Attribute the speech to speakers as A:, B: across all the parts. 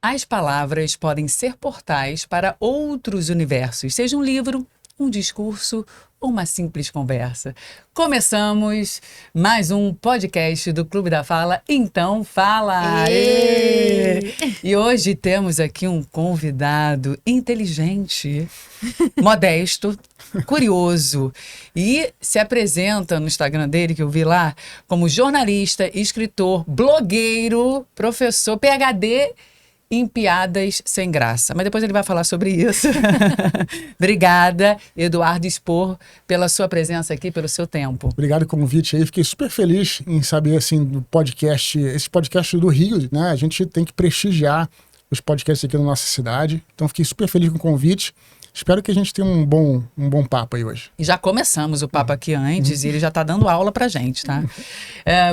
A: As palavras podem ser portais para outros universos, seja um livro, um discurso ou uma simples conversa. Começamos mais um podcast do Clube da Fala, então fala! Aê! E hoje temos aqui um convidado inteligente, modesto, curioso e se apresenta no Instagram dele, que eu vi lá, como jornalista, escritor, blogueiro, professor, PhD em piadas sem graça. Mas depois ele vai falar sobre isso. Obrigada, Eduardo Spor, pela sua presença aqui, pelo seu tempo.
B: Obrigado pelo convite aí. Fiquei super feliz em saber, assim, do podcast, esse podcast do Rio, né? A gente tem que prestigiar os podcasts aqui na nossa cidade. Então, fiquei super feliz com o convite. Espero que a gente tenha um bom papo aí hoje.
A: E já começamos o papo aqui antes e ele já está dando aula pra gente, tá?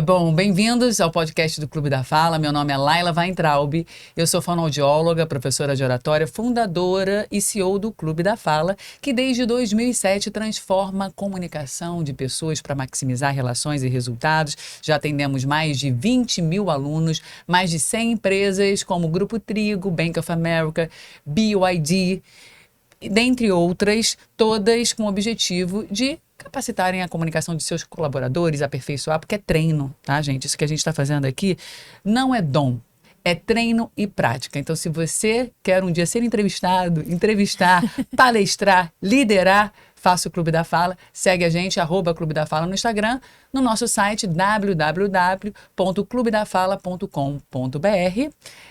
A: Bom, bem-vindos ao podcast do Clube da Fala. Meu nome é Laila Weintraub. Eu sou fonoaudióloga, professora de oratória, fundadora e CEO do Clube da Fala, que desde 2007 transforma a comunicação de pessoas para maximizar relações e resultados. Já atendemos mais de 20 mil alunos, mais de 100 empresas como Grupo Trigo, Bank of America, BYD, dentre outras, todas com o objetivo de capacitarem a comunicação de seus colaboradores, aperfeiçoar, porque é treino, tá, gente? Isso que a gente está fazendo aqui não é dom, é treino e prática. Então, se você quer um dia ser entrevistado, entrevistar, palestrar, liderar, faça o Clube da Fala, segue a gente, @Clube da Fala no Instagram, no nosso site www.clubedafala.com.br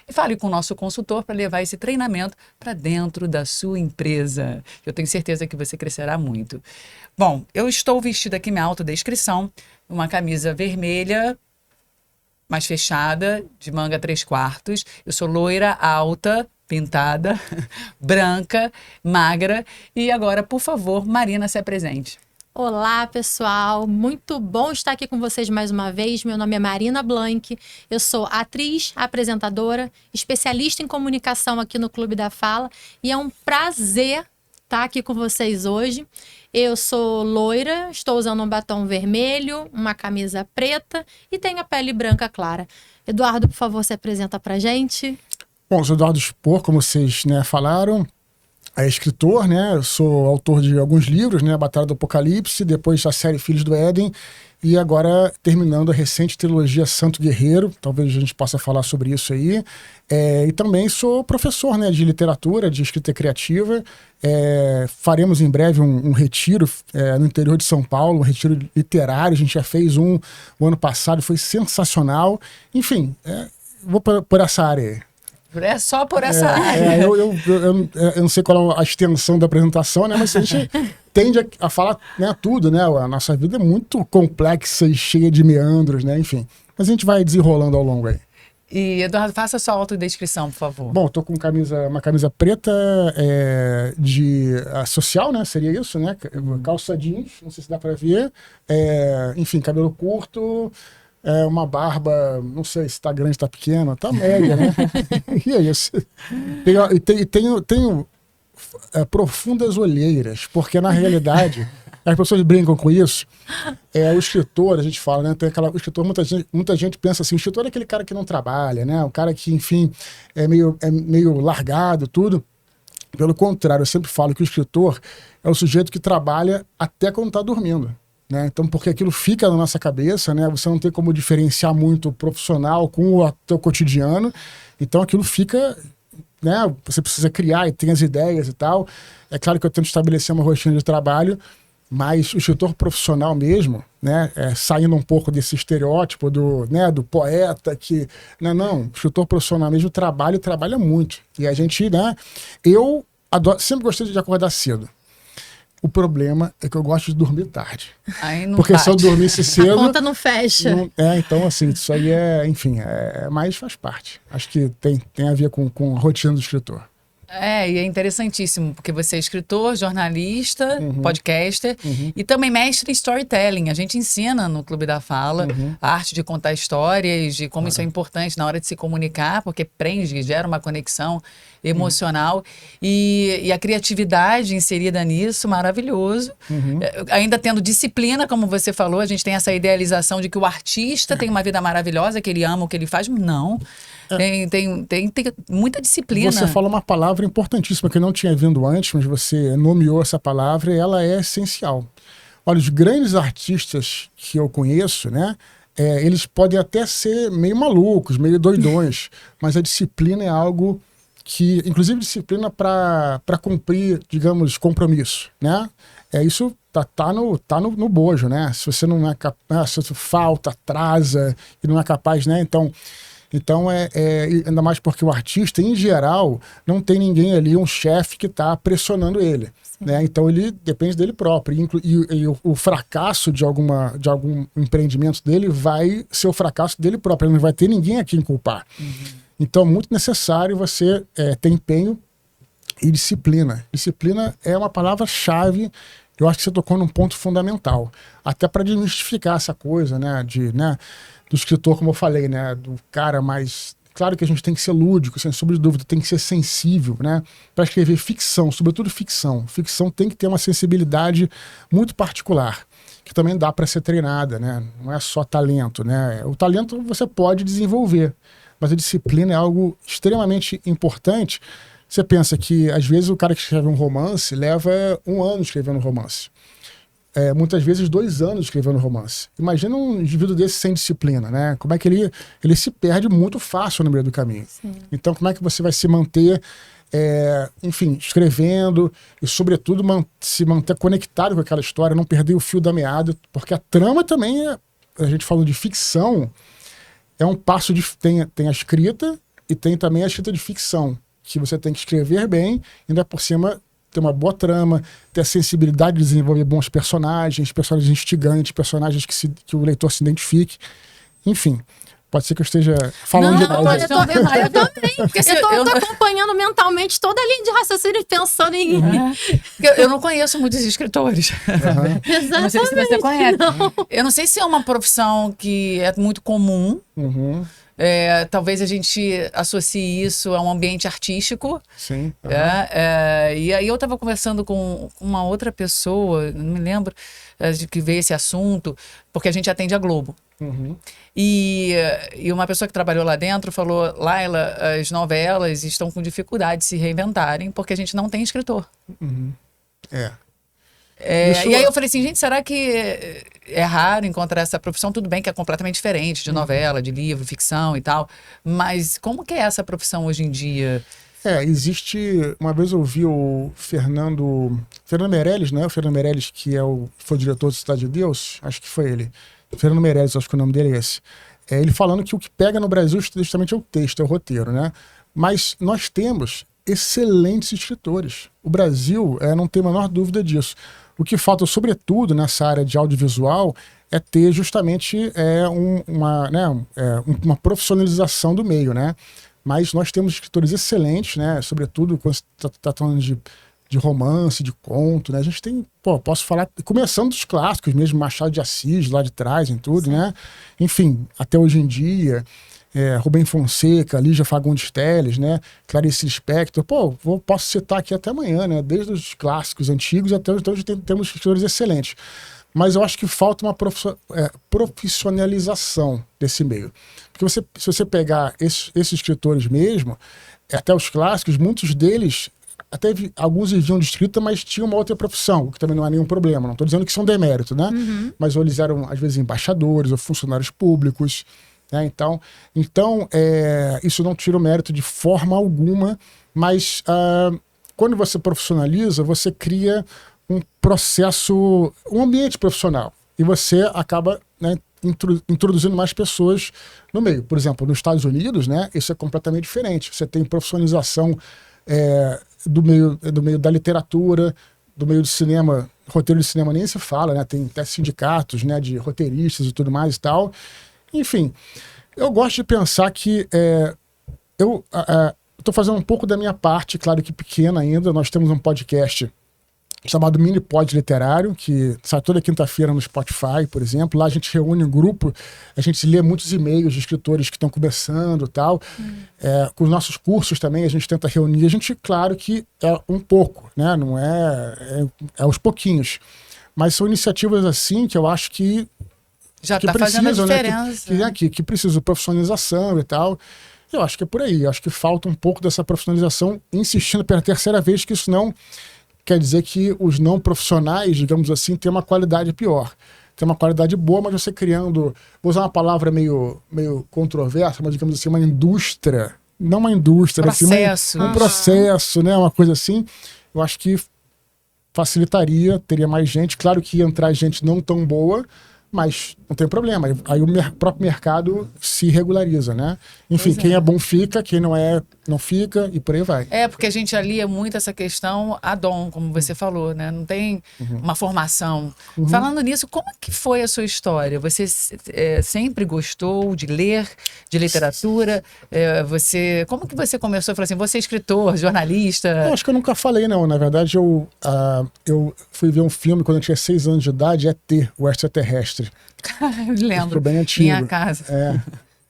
A: e fale com o nosso consultor para levar esse treinamento para dentro da sua empresa. Eu tenho certeza que você crescerá muito. Bom, eu estou vestida aqui, minha autodescrição, uma camisa vermelha, mais fechada, de manga 3/4. Eu sou loira, alta, pintada, branca, magra. E agora, por favor, Marina, se apresente.
C: Olá, pessoal. Muito bom estar aqui com vocês mais uma vez. Meu nome é Marina Blanc. Eu sou atriz, apresentadora, especialista em comunicação aqui no Clube da Fala. E é um prazer estar aqui com vocês hoje. Eu sou loira, estou usando um batom vermelho, uma camisa preta e tenho a pele branca clara. Eduardo, por favor, se apresenta pra gente.
B: Bom, eu sou Eduardo Spor, como vocês, né, falaram, é escritor, né? Eu sou autor de alguns livros, né? Batalha do Apocalipse, depois a série Filhos do Éden e agora terminando a recente trilogia Santo Guerreiro, talvez a gente possa falar sobre isso aí. E também sou professor, né, de literatura, de escrita criativa. Faremos em breve um retiro no interior de São Paulo, um retiro literário. A gente já fez o ano passado, foi sensacional. Enfim, vou por essa área aí.
A: É só por essa área.
B: Eu não sei qual é a extensão da apresentação, né? Mas a gente tende a falar, né, tudo, né? A nossa vida é muito complexa e cheia de meandros, né? Enfim, mas a gente vai desenrolando ao longo aí.
A: E, Eduardo, faça a sua autodescrição, por favor.
B: Bom, tô com uma camisa preta de social, né? Seria isso, né? Calça jeans, não sei se dá pra ver. Enfim, cabelo curto. Uma barba, não sei se tá grande, tá pequena, tá média, né? E é isso. Tenho profundas olheiras, porque na realidade, as pessoas brincam com isso. O escritor, a gente fala, né? Tem o escritor, muita gente pensa assim, o escritor é aquele cara que não trabalha, né? O cara que, enfim, é meio largado, tudo. Pelo contrário, eu sempre falo que o escritor é o sujeito que trabalha até quando tá dormindo. Né? Então, porque aquilo fica na nossa cabeça, né? Você não tem como diferenciar muito o profissional com o teu cotidiano, então aquilo fica, né? Você precisa criar e tem as ideias e tal. É claro que eu tento estabelecer uma rotina de trabalho, mas o escritor profissional mesmo, né? Saindo um pouco desse estereótipo do poeta que... Não, o escritor profissional mesmo trabalha muito. E a gente, né? Eu sempre gostei de acordar cedo. O problema é que eu gosto de dormir tarde. Porque se eu dormisse cedo...
C: A conta não fecha.
B: Então, assim, isso aí enfim, mas faz parte. Acho que tem a ver com a rotina do escritor.
A: E é interessantíssimo, porque você é escritor, jornalista, podcaster e também mestre em storytelling. A gente ensina no Clube da Fala a arte de contar histórias, de como isso é importante na hora de se comunicar, porque prende, gera uma conexão emocional e a criatividade inserida nisso, maravilhoso. Ainda tendo disciplina, como você falou, a gente tem essa idealização de que o artista tem uma vida maravilhosa, que ele ama o que ele faz. Não. Tem muita disciplina.
B: Você fala uma palavra importantíssima que eu não tinha vindo antes, mas você nomeou essa palavra e ela é essencial. Olha, os grandes artistas que eu conheço, né? Eles podem até ser meio malucos, meio doidões, mas a disciplina é algo que, inclusive disciplina para cumprir, digamos, compromisso, né? Isso tá no bojo, né? Se você não é capaz, se falta, atrasa e não é capaz, né? Então ainda mais porque o artista, em geral, não tem ninguém ali, um chefe que está pressionando ele. Né? Então ele depende dele próprio. E o fracasso de algum empreendimento dele vai ser o fracasso dele próprio. Ele não vai ter ninguém a quem culpar. Então é muito necessário você ter empenho e disciplina. Disciplina é uma palavra-chave. Eu acho que você tocou num ponto fundamental. Até para desmistificar essa coisa, né? Do escritor, como eu falei, né? Do cara mais... Claro que a gente tem que ser lúdico, sem sombra de dúvida, tem que ser sensível, né? Para escrever ficção, sobretudo ficção. Ficção tem que ter uma sensibilidade muito particular, que também dá para ser treinada, né? Não é só talento, né? O talento você pode desenvolver, mas a disciplina é algo extremamente importante. Você pensa que, às vezes, o cara que escreve um romance leva 1 ano escrevendo um romance. Muitas vezes 2 anos escrevendo romance. Imagina um indivíduo desse sem disciplina, né? Como é que ele se perde muito fácil no meio do caminho.
C: Sim.
B: Então, como é que você vai se manter, enfim, escrevendo e, sobretudo, se manter conectado com aquela história, não perder o fio da meada, porque a trama também a gente falou de ficção, é um passo tem a escrita e tem também a escrita de ficção, que você tem que escrever bem, ainda por cima ter uma boa trama, ter a sensibilidade de desenvolver bons personagens instigantes, personagens que o leitor se identifique. Enfim, pode ser que eu esteja falando demais.
C: Eu também. Eu tô acompanhando mentalmente toda a linha de raciocínio, pensando em...
A: Eu não conheço muitos escritores. Eu não sei se você conhece. Eu não sei se é uma profissão que é muito comum. Talvez a gente associe isso a um ambiente artístico.
B: Sim.
A: E aí eu estava conversando com uma outra pessoa, não me lembro de que veio esse assunto, porque a gente atende a Globo. E uma pessoa que trabalhou lá dentro falou: Laila, as novelas estão com dificuldade de se reinventarem porque a gente não tem escritor. E aí eu falei assim, gente, será que é raro encontrar essa profissão? Tudo bem que é completamente diferente de novela, de livro, ficção e tal, mas como que é essa profissão hoje em dia?
B: Existe... Uma vez eu vi o Fernando Meirelles, né? O Fernando Meirelles, que foi diretor do Cidade de Deus, acho que foi ele. Fernando Meirelles, acho que o nome dele é esse. Ele falando que o que pega no Brasil justamente é o texto, é o roteiro, né? Mas nós temos excelentes escritores. O Brasil não tem a menor dúvida disso. O que falta, sobretudo, nessa área de audiovisual é ter justamente uma profissionalização do meio, né? Mas nós temos escritores excelentes, né? Sobretudo quando você está falando de romance, de conto, né? A gente tem, posso falar, começando dos clássicos mesmo, Machado de Assis, lá de trás em tudo, né? Enfim, até hoje em dia... Rubem Fonseca, Lígia Fagundes Telles, né? Clarice Lispector. Posso citar aqui até amanhã, né? Desde os clássicos antigos até hoje temos escritores excelentes. Mas eu acho que falta uma profissionalização desse meio. Porque se você pegar esses escritores mesmo, até os clássicos, muitos deles, até alguns viviam de escrita, mas tinham uma outra profissão, o que também não há nenhum problema. Não estou dizendo que são demérito, né? Mas ou eles eram, às vezes, embaixadores ou funcionários públicos. Então, isso não tira o mérito de forma alguma, mas quando você profissionaliza, você cria um processo, um ambiente profissional, e você acaba, né, introduzindo mais pessoas no meio. Por exemplo, nos Estados Unidos, né, isso é completamente diferente. Você tem profissionalização do meio da literatura, do meio do cinema. Roteiro de cinema nem se fala, né, tem até sindicatos, né, de roteiristas e tudo mais e tal. Enfim, eu gosto de pensar que eu estou fazendo um pouco da minha parte, claro que pequena ainda. Nós temos um podcast chamado Mini Pod Literário, que sai toda quinta-feira no Spotify, por exemplo. Lá a gente reúne um grupo, a gente lê muitos e-mails de escritores que estão começando e tal. Com os nossos cursos também a gente tenta reunir. A gente, claro que é um pouco, né? Não é aos pouquinhos. Mas são iniciativas assim que eu acho que
A: já está fazendo a diferença.
B: Que precisa de profissionalização e tal. Eu acho que é por aí. Eu acho que falta um pouco dessa profissionalização, insistindo pela terceira vez que isso não quer dizer que os não profissionais, digamos assim, têm uma qualidade pior. Tem uma qualidade boa, mas você criando, vou usar uma palavra meio controversa, mas digamos assim, uma indústria, não uma indústria,
A: processo.
B: Assim, um processo, né, uma coisa assim, eu acho que facilitaria, teria mais gente. Claro que ia entrar gente não tão boa, mas não tem problema. Aí o próprio mercado se regulariza, né? Enfim, quem é bom fica, quem não é, não fica, e por aí vai.
A: Porque a gente alia muito essa questão a dom, como você falou, né? Não tem uma formação. Falando nisso, como que foi a sua história? Você sempre gostou de ler, de literatura? Como que você começou? Falou assim, você é escritor, jornalista?
B: Eu acho que eu nunca falei, não. Na verdade, eu fui ver um filme quando eu tinha 6 anos de idade, ET, o Extraterrestre.
A: Lembro.
B: Bem antigo.
A: Minha casa.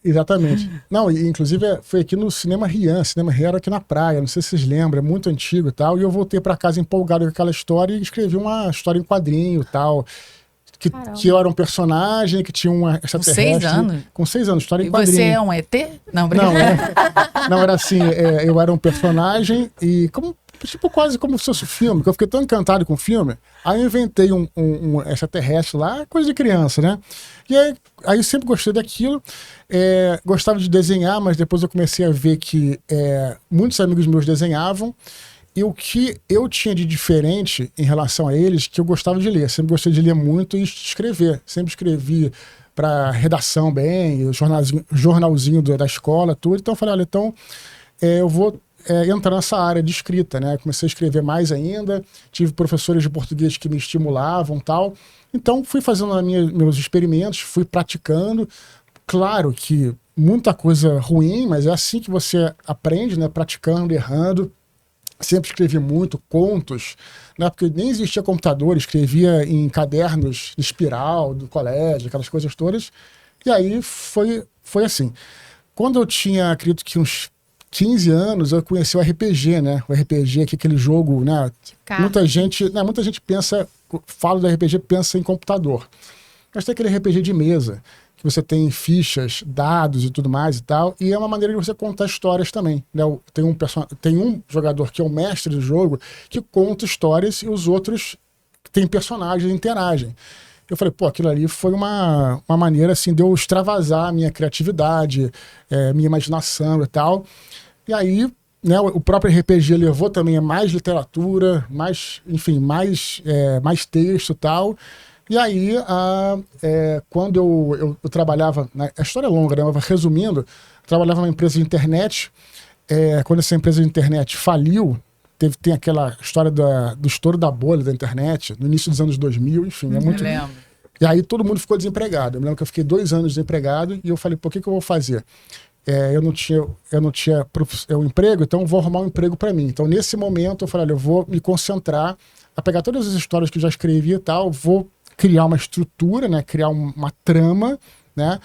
B: Exatamente. Não, e, inclusive foi aqui no Cinema Rian. Cinema Rian era aqui na praia, não sei se vocês lembram, é muito antigo e tal. E eu voltei para casa empolgado com aquela história e escrevi uma história em quadrinho e tal. Que eu era um personagem, que tinha uma extraterrestre.
A: Com 6 anos?
B: Com 6 anos, história em
A: e
B: quadrinho.
A: Você é um ET? Não,
B: não, era assim, eu era um personagem e tipo quase como se fosse um filme, que eu fiquei tão encantado com o filme, aí eu inventei um extraterrestre lá, coisa de criança, né? E aí eu sempre gostei daquilo, gostava de desenhar, mas depois eu comecei a ver que muitos amigos meus desenhavam, e o que eu tinha de diferente em relação a eles, que eu gostava de ler. Sempre gostei de ler muito e escrever. Sempre escrevi para redação bem, jornalzinho da escola, tudo. Então eu falei, olha, eu vou entrar nessa área de escrita, né? Comecei a escrever mais ainda, tive professores de português que me estimulavam e tal. Então fui fazendo meus experimentos, fui praticando. Claro que muita coisa ruim, mas é assim que você aprende, né? Praticando, errando. Sempre escrevi muito, contos, né? Porque nem existia computador, escrevia em cadernos de espiral do colégio, aquelas coisas todas. E aí foi assim. Quando eu tinha, acredito que uns 15 anos, eu conheci o RPG, né? O RPG, que é aquele jogo, né? Muita gente fala do RPG, pensa em computador. Mas tem aquele RPG de mesa, que você tem fichas, dados e tudo mais e tal, e é uma maneira de você contar histórias também, né? Tem um jogador que é o mestre do jogo, que conta histórias e os outros têm personagens e interagem. Eu falei, aquilo ali foi uma maneira assim, de eu extravasar a minha criatividade, minha imaginação e tal. E aí, né, o próprio RPG levou também a mais literatura, mais texto e tal. E aí, quando eu trabalhava, a história é longa, né? Mas resumindo, eu trabalhava numa empresa de internet. Quando essa empresa de internet faliu, tem aquela história do estouro da bolha da internet, no início dos anos 2000, enfim. Eu
A: lembro.
B: E aí todo mundo ficou desempregado. Eu me lembro que eu fiquei 2 anos desempregado e eu falei, o que eu vou fazer? Eu não tinha um emprego, então eu vou arrumar um emprego para mim. Então, nesse momento, eu falei, olha, eu vou me concentrar a pegar todas as histórias que eu já escrevi e tal, vou criar uma estrutura, né, criar uma trama, né,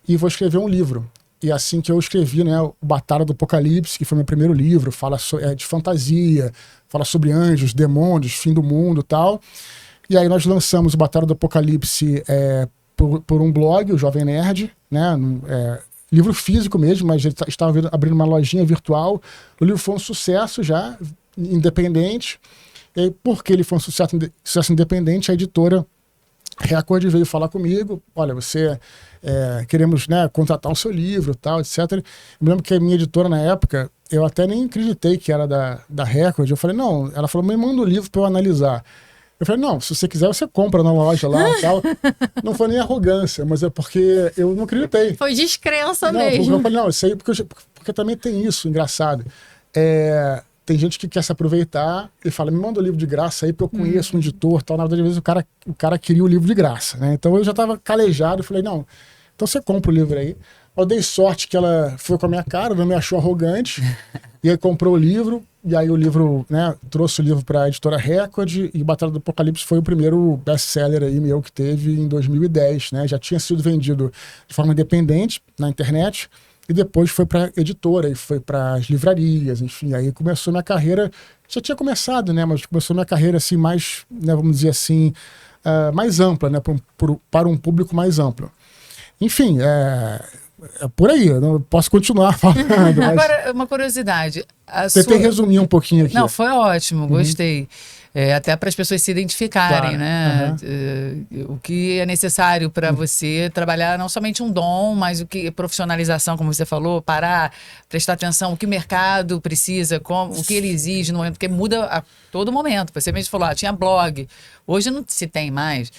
B: e vou escrever um livro. E assim que eu escrevi, né, o Batalha do Apocalipse, que foi meu primeiro livro, fala de fantasia, fala sobre anjos, demônios, fim do mundo e tal. E aí nós lançamos o Batalha do Apocalipse por um blog, o Jovem Nerd, né, livro físico mesmo, mas ele estava abrindo uma lojinha virtual. O livro foi um sucesso já, independente. E aí, porque ele foi um sucesso independente, a editora Record veio falar comigo, olha, queremos, né, contratar o seu livro, tal, etc. Eu me lembro que a minha editora na época, eu até nem acreditei que era da Record. Eu falei, não, ela falou, me manda o livro para eu analisar. Eu falei, não, se você quiser, você compra na loja lá e tal. Não foi nem arrogância, mas é porque eu não acreditei.
C: Foi descrença mesmo.
B: Eu falei, não, isso aí, porque também tem isso, engraçado. Tem gente que quer se aproveitar e fala, me manda o livro de graça aí, porque eu conheço um editor, tal. Na verdade, às vezes o cara queria o livro de graça, né? Então eu já estava calejado, falei, não, então você compra o livro aí. Eu dei sorte que ela foi com a minha cara, não me achou arrogante, e aí comprou o livro, e aí o livro, né, trouxe o livro para a editora Record, e Batalha do Apocalipse foi o primeiro best-seller aí meu que teve em 2010, né? Já tinha sido vendido de forma independente na internet, e depois foi para editora, e foi para as livrarias, enfim, aí começou minha carreira, já tinha começado, né, mas começou minha carreira assim mais, né, vamos dizer assim, mais ampla, né, para um público mais amplo. Enfim, é por aí, eu não posso continuar falando. Mas
A: Agora, uma curiosidade.
B: tentei resumir um pouquinho aqui.
A: Não, foi ótimo, gostei. Até para as pessoas se identificarem,
B: Claro.
A: né? O que é necessário para você trabalhar não somente um dom, mas o que profissionalização, como você falou, parar, prestar atenção, o que o mercado precisa, o que ele exige no momento, porque muda a todo momento. Você mesmo falou, tinha blog, hoje não se tem mais.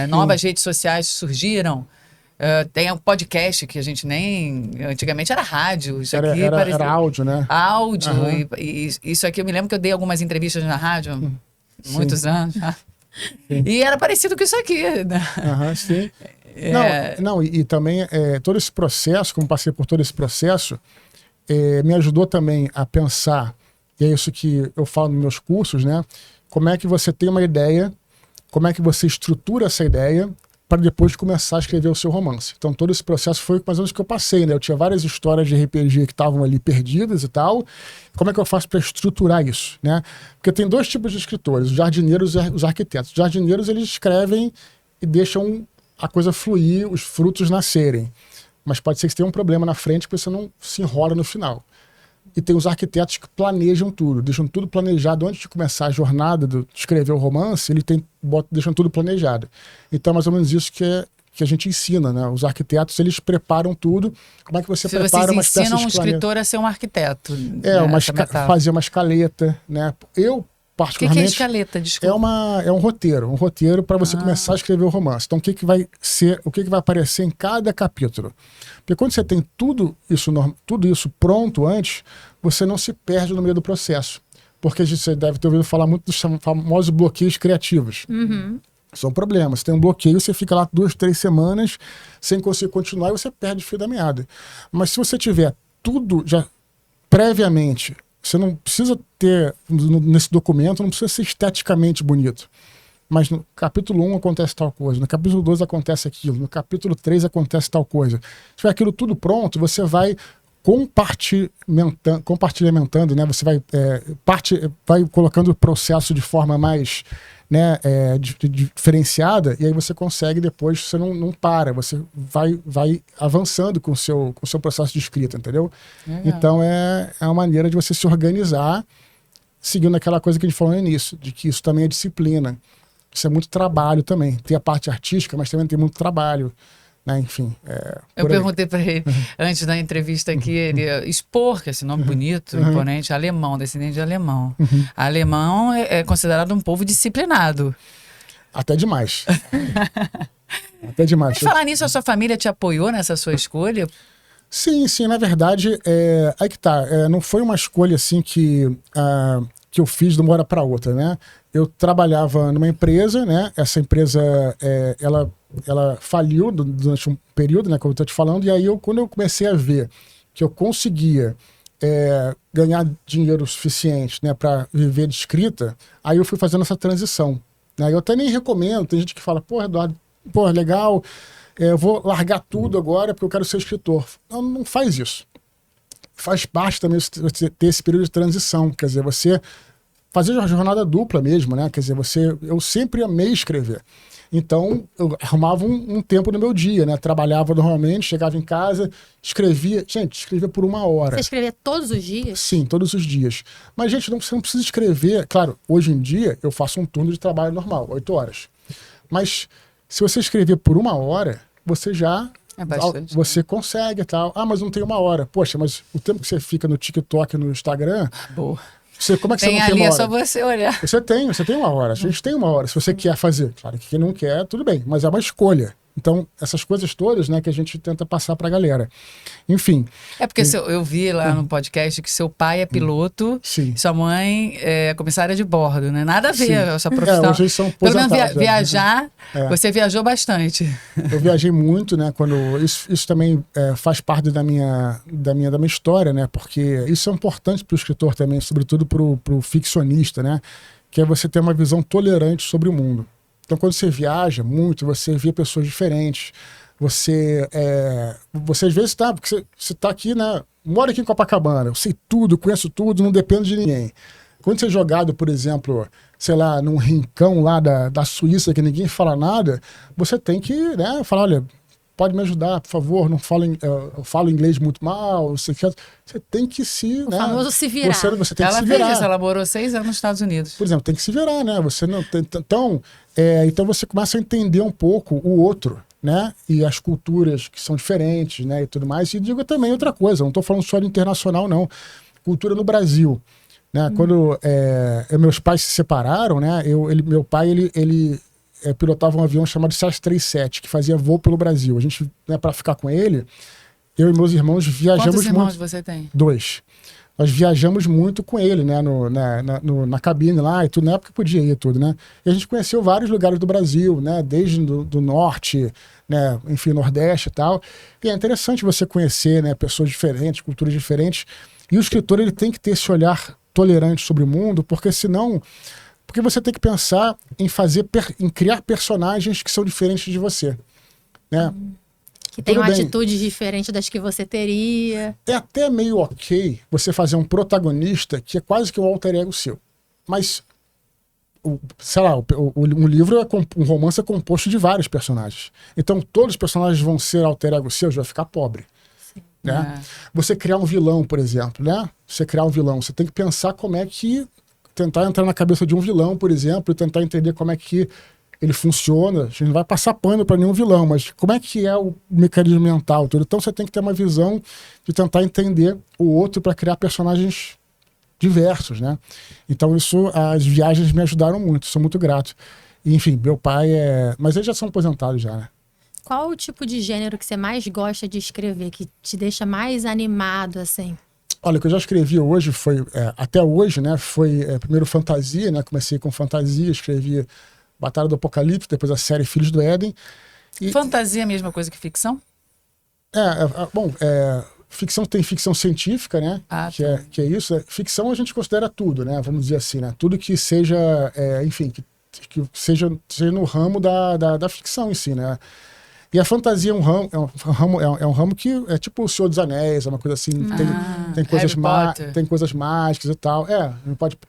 A: Novas redes sociais surgiram. Tem um podcast que a gente nem... Antigamente era rádio. Isso aqui
B: Era áudio, né?
A: Áudio. E isso aqui, eu me lembro que eu dei algumas entrevistas na rádio, muitos anos já. E era parecido com isso aqui, né?
B: Sim. E também todo esse processo, como passei por todo esse processo, me ajudou também a pensar, e é isso que eu falo nos meus cursos, né? Como é que você tem uma ideia, como é que você estrutura essa ideia, para depois começar a escrever o seu romance. Então, todo esse processo foi mais ou menos que eu passei, né? Eu tinha várias histórias de RPG que estavam ali perdidas e tal. Como é que eu faço para estruturar isso, né? Porque tem dois tipos de escritores, os jardineiros e os arquitetos. Os jardineiros, eles escrevem e deixam a coisa fluir, os frutos nascerem. Mas pode ser que você tenha um problema na frente que você não se enrola no final. E tem os arquitetos que planejam tudo, deixam tudo planejado antes de começar a jornada de escrever o romance, deixam tudo planejado. Então, é mais ou menos isso que a gente ensina, né? Os arquitetos, eles preparam tudo. Como é que você prepara umas peças de
A: ensinam um escritor a ser um arquiteto.
B: Fazer uma escaleta, né? Eu, particularmente...
A: O que é escaleta? Desculpa.
B: É um roteiro para você começar a escrever o romance. Então, o que vai aparecer em cada capítulo? Porque quando você tem tudo isso pronto antes, você não se perde no meio do processo. Porque você deve ter ouvido falar muito dos famosos bloqueios criativos. São problemas. Você tem um bloqueio, você fica lá 2, 3 semanas sem conseguir continuar e você perde o fio da meada. Mas se você tiver tudo já previamente, você não precisa ter, nesse documento, não precisa ser esteticamente bonito. Mas no capítulo 1 acontece tal coisa, no capítulo 2 acontece aquilo, no capítulo 3 acontece tal coisa. Se tiver aquilo tudo pronto, você vai compartimentando, né? Você vai colocando o processo de forma mais, né, diferenciada, e aí você consegue depois, você não para, você vai avançando com o seu processo de escrita, entendeu? Então é uma maneira de você se organizar, seguindo aquela coisa que a gente falou no início, de que isso também é disciplina. Isso é muito trabalho também. Tem a parte artística, mas também tem muito trabalho, né? Enfim.
A: Eu perguntei para ele, antes da entrevista aqui, ele expor, que é esse nome bonito, imponente, alemão, descendente de alemão. Alemão é considerado um povo disciplinado.
B: Até demais. Até demais.
A: Mas falar nisso, a sua família te apoiou nessa sua escolha?
B: Sim, na verdade, aí que tá. Não foi uma escolha assim que eu fiz de uma hora para outra, né? Eu trabalhava numa empresa, né? Essa empresa, ela faliu durante um período, né? Como eu estou te falando, e aí quando eu comecei a ver que eu conseguia ganhar dinheiro suficiente, né, para viver de escrita, aí eu fui fazendo essa transição, né? Eu até nem recomendo, tem gente que fala, Eduardo, legal, eu vou largar tudo agora porque eu quero ser escritor. Não faz isso. Faz parte também você ter esse período de transição, quer dizer, você fazer uma jornada dupla mesmo, né? Quer dizer, eu sempre amei escrever. Então, eu arrumava um tempo no meu dia, né? Trabalhava normalmente, chegava em casa, escrevia por 1 hora.
C: Você escrevia todos os dias?
B: Sim, todos os dias. Mas, gente, você não precisa escrever. Claro, hoje em dia eu faço um turno de trabalho normal, 8 horas. Mas se você escrever por 1 hora, você já... você consegue e tal. Mas não tem 1 hora. Poxa, mas o tempo que você fica no TikTok, no Instagram...
A: Boa.
B: Como é que
A: tem
B: você não
A: ali,
B: tem 1 hora?
A: É só você olhar.
B: Você tem 1 hora. A gente tem 1 hora. Se você quer fazer. Claro que quem não quer, tudo bem. Mas é uma escolha. Então, essas coisas todas, né, que a gente tenta passar pra galera. Enfim.
A: É porque eu vi lá no podcast que seu pai é piloto, sua mãe é comissária de bordo, né? Nada a ver a sua profissão.
B: Hoje eles são
A: pelo menos viajar, você viajou bastante.
B: Eu viajei muito, né? Isso também faz parte da minha história, né? Porque isso é importante para o escritor também, sobretudo para o ficcionista, né? Que é você ter uma visão tolerante sobre o mundo. Então, quando você viaja muito, você vê pessoas diferentes. Você às vezes porque você tá aqui, né? Moro aqui em Copacabana, eu sei tudo, conheço tudo, não dependo de ninguém. Quando você é jogado, por exemplo, sei lá, num rincão lá da Suíça, que ninguém fala nada, você tem que, né, falar, olha, pode me ajudar, por favor, não falo, eu falo inglês muito mal, você tem que se...
C: O famoso se virar.
B: Você tem
A: Ela
B: que se
A: fez
B: virar.
A: isso, ela morou 6 anos nos Estados Unidos.
B: Por exemplo, tem que se virar, né? Você não tem, então você começa a entender um pouco o outro, né? E as culturas que são diferentes, né? E tudo mais. E digo também outra coisa, não estou falando só de internacional, não. Cultura no Brasil, né? Quando meus pais se separaram, né? Meu pai, ele pilotava um avião chamado 737, que fazia voo pelo Brasil. A gente, né, para ficar com ele, eu e meus irmãos viajamos
A: Quantos irmãos
B: muito.
A: você tem?
B: 2. Nós viajamos muito com ele, né, na cabine lá e tudo, na época podia ir tudo, né? E a gente conheceu vários lugares do Brasil, né, desde do norte, né, enfim, nordeste e tal. E é interessante você conhecer, né, pessoas diferentes, culturas diferentes. E o escritor, ele tem que ter esse olhar tolerante sobre o mundo, porque senão... Porque você tem que pensar em criar personagens que são diferentes de você, né?
C: Que tem
B: Tudo bem.
C: atitudes diferentes das que você teria.
B: É até meio ok você fazer um protagonista que é quase que um alter ego seu. Mas, sei lá, um livro, um romance é composto de vários personagens. Então, todos os personagens vão ser alter ego seus, vai ficar pobre. Né? Você criar um vilão, por exemplo, né? Você criar um vilão, você tem que pensar como é que... Tentar entrar na cabeça de um vilão, por exemplo, e tentar entender como é que ele funciona. A gente não vai passar pano para nenhum vilão, mas como é que é o mecanismo mental, tudo. Então você tem que ter uma visão de tentar entender o outro para criar personagens diversos, né? Então as viagens me ajudaram muito, sou muito grato. E, enfim, meu pai mas eles já são aposentados já, né?
C: Qual o tipo de gênero que você mais gosta de escrever, que te deixa mais animado, assim?
B: Olha, o que eu já escrevi hoje foi, até hoje, né, foi primeiro fantasia, né, comecei com fantasia, escrevi Batalha do Apocalipse, depois a série Filhos do Éden.
A: Fantasia é a mesma coisa que ficção?
B: Ficção tem ficção científica, né, que é isso. Ficção a gente considera tudo, né, vamos dizer assim, né, tudo que seja, enfim, que seja no ramo da ficção em si, né. E a fantasia é um ramo que é tipo o Senhor dos Anéis, é uma coisa assim, tem coisas mágicas e tal. A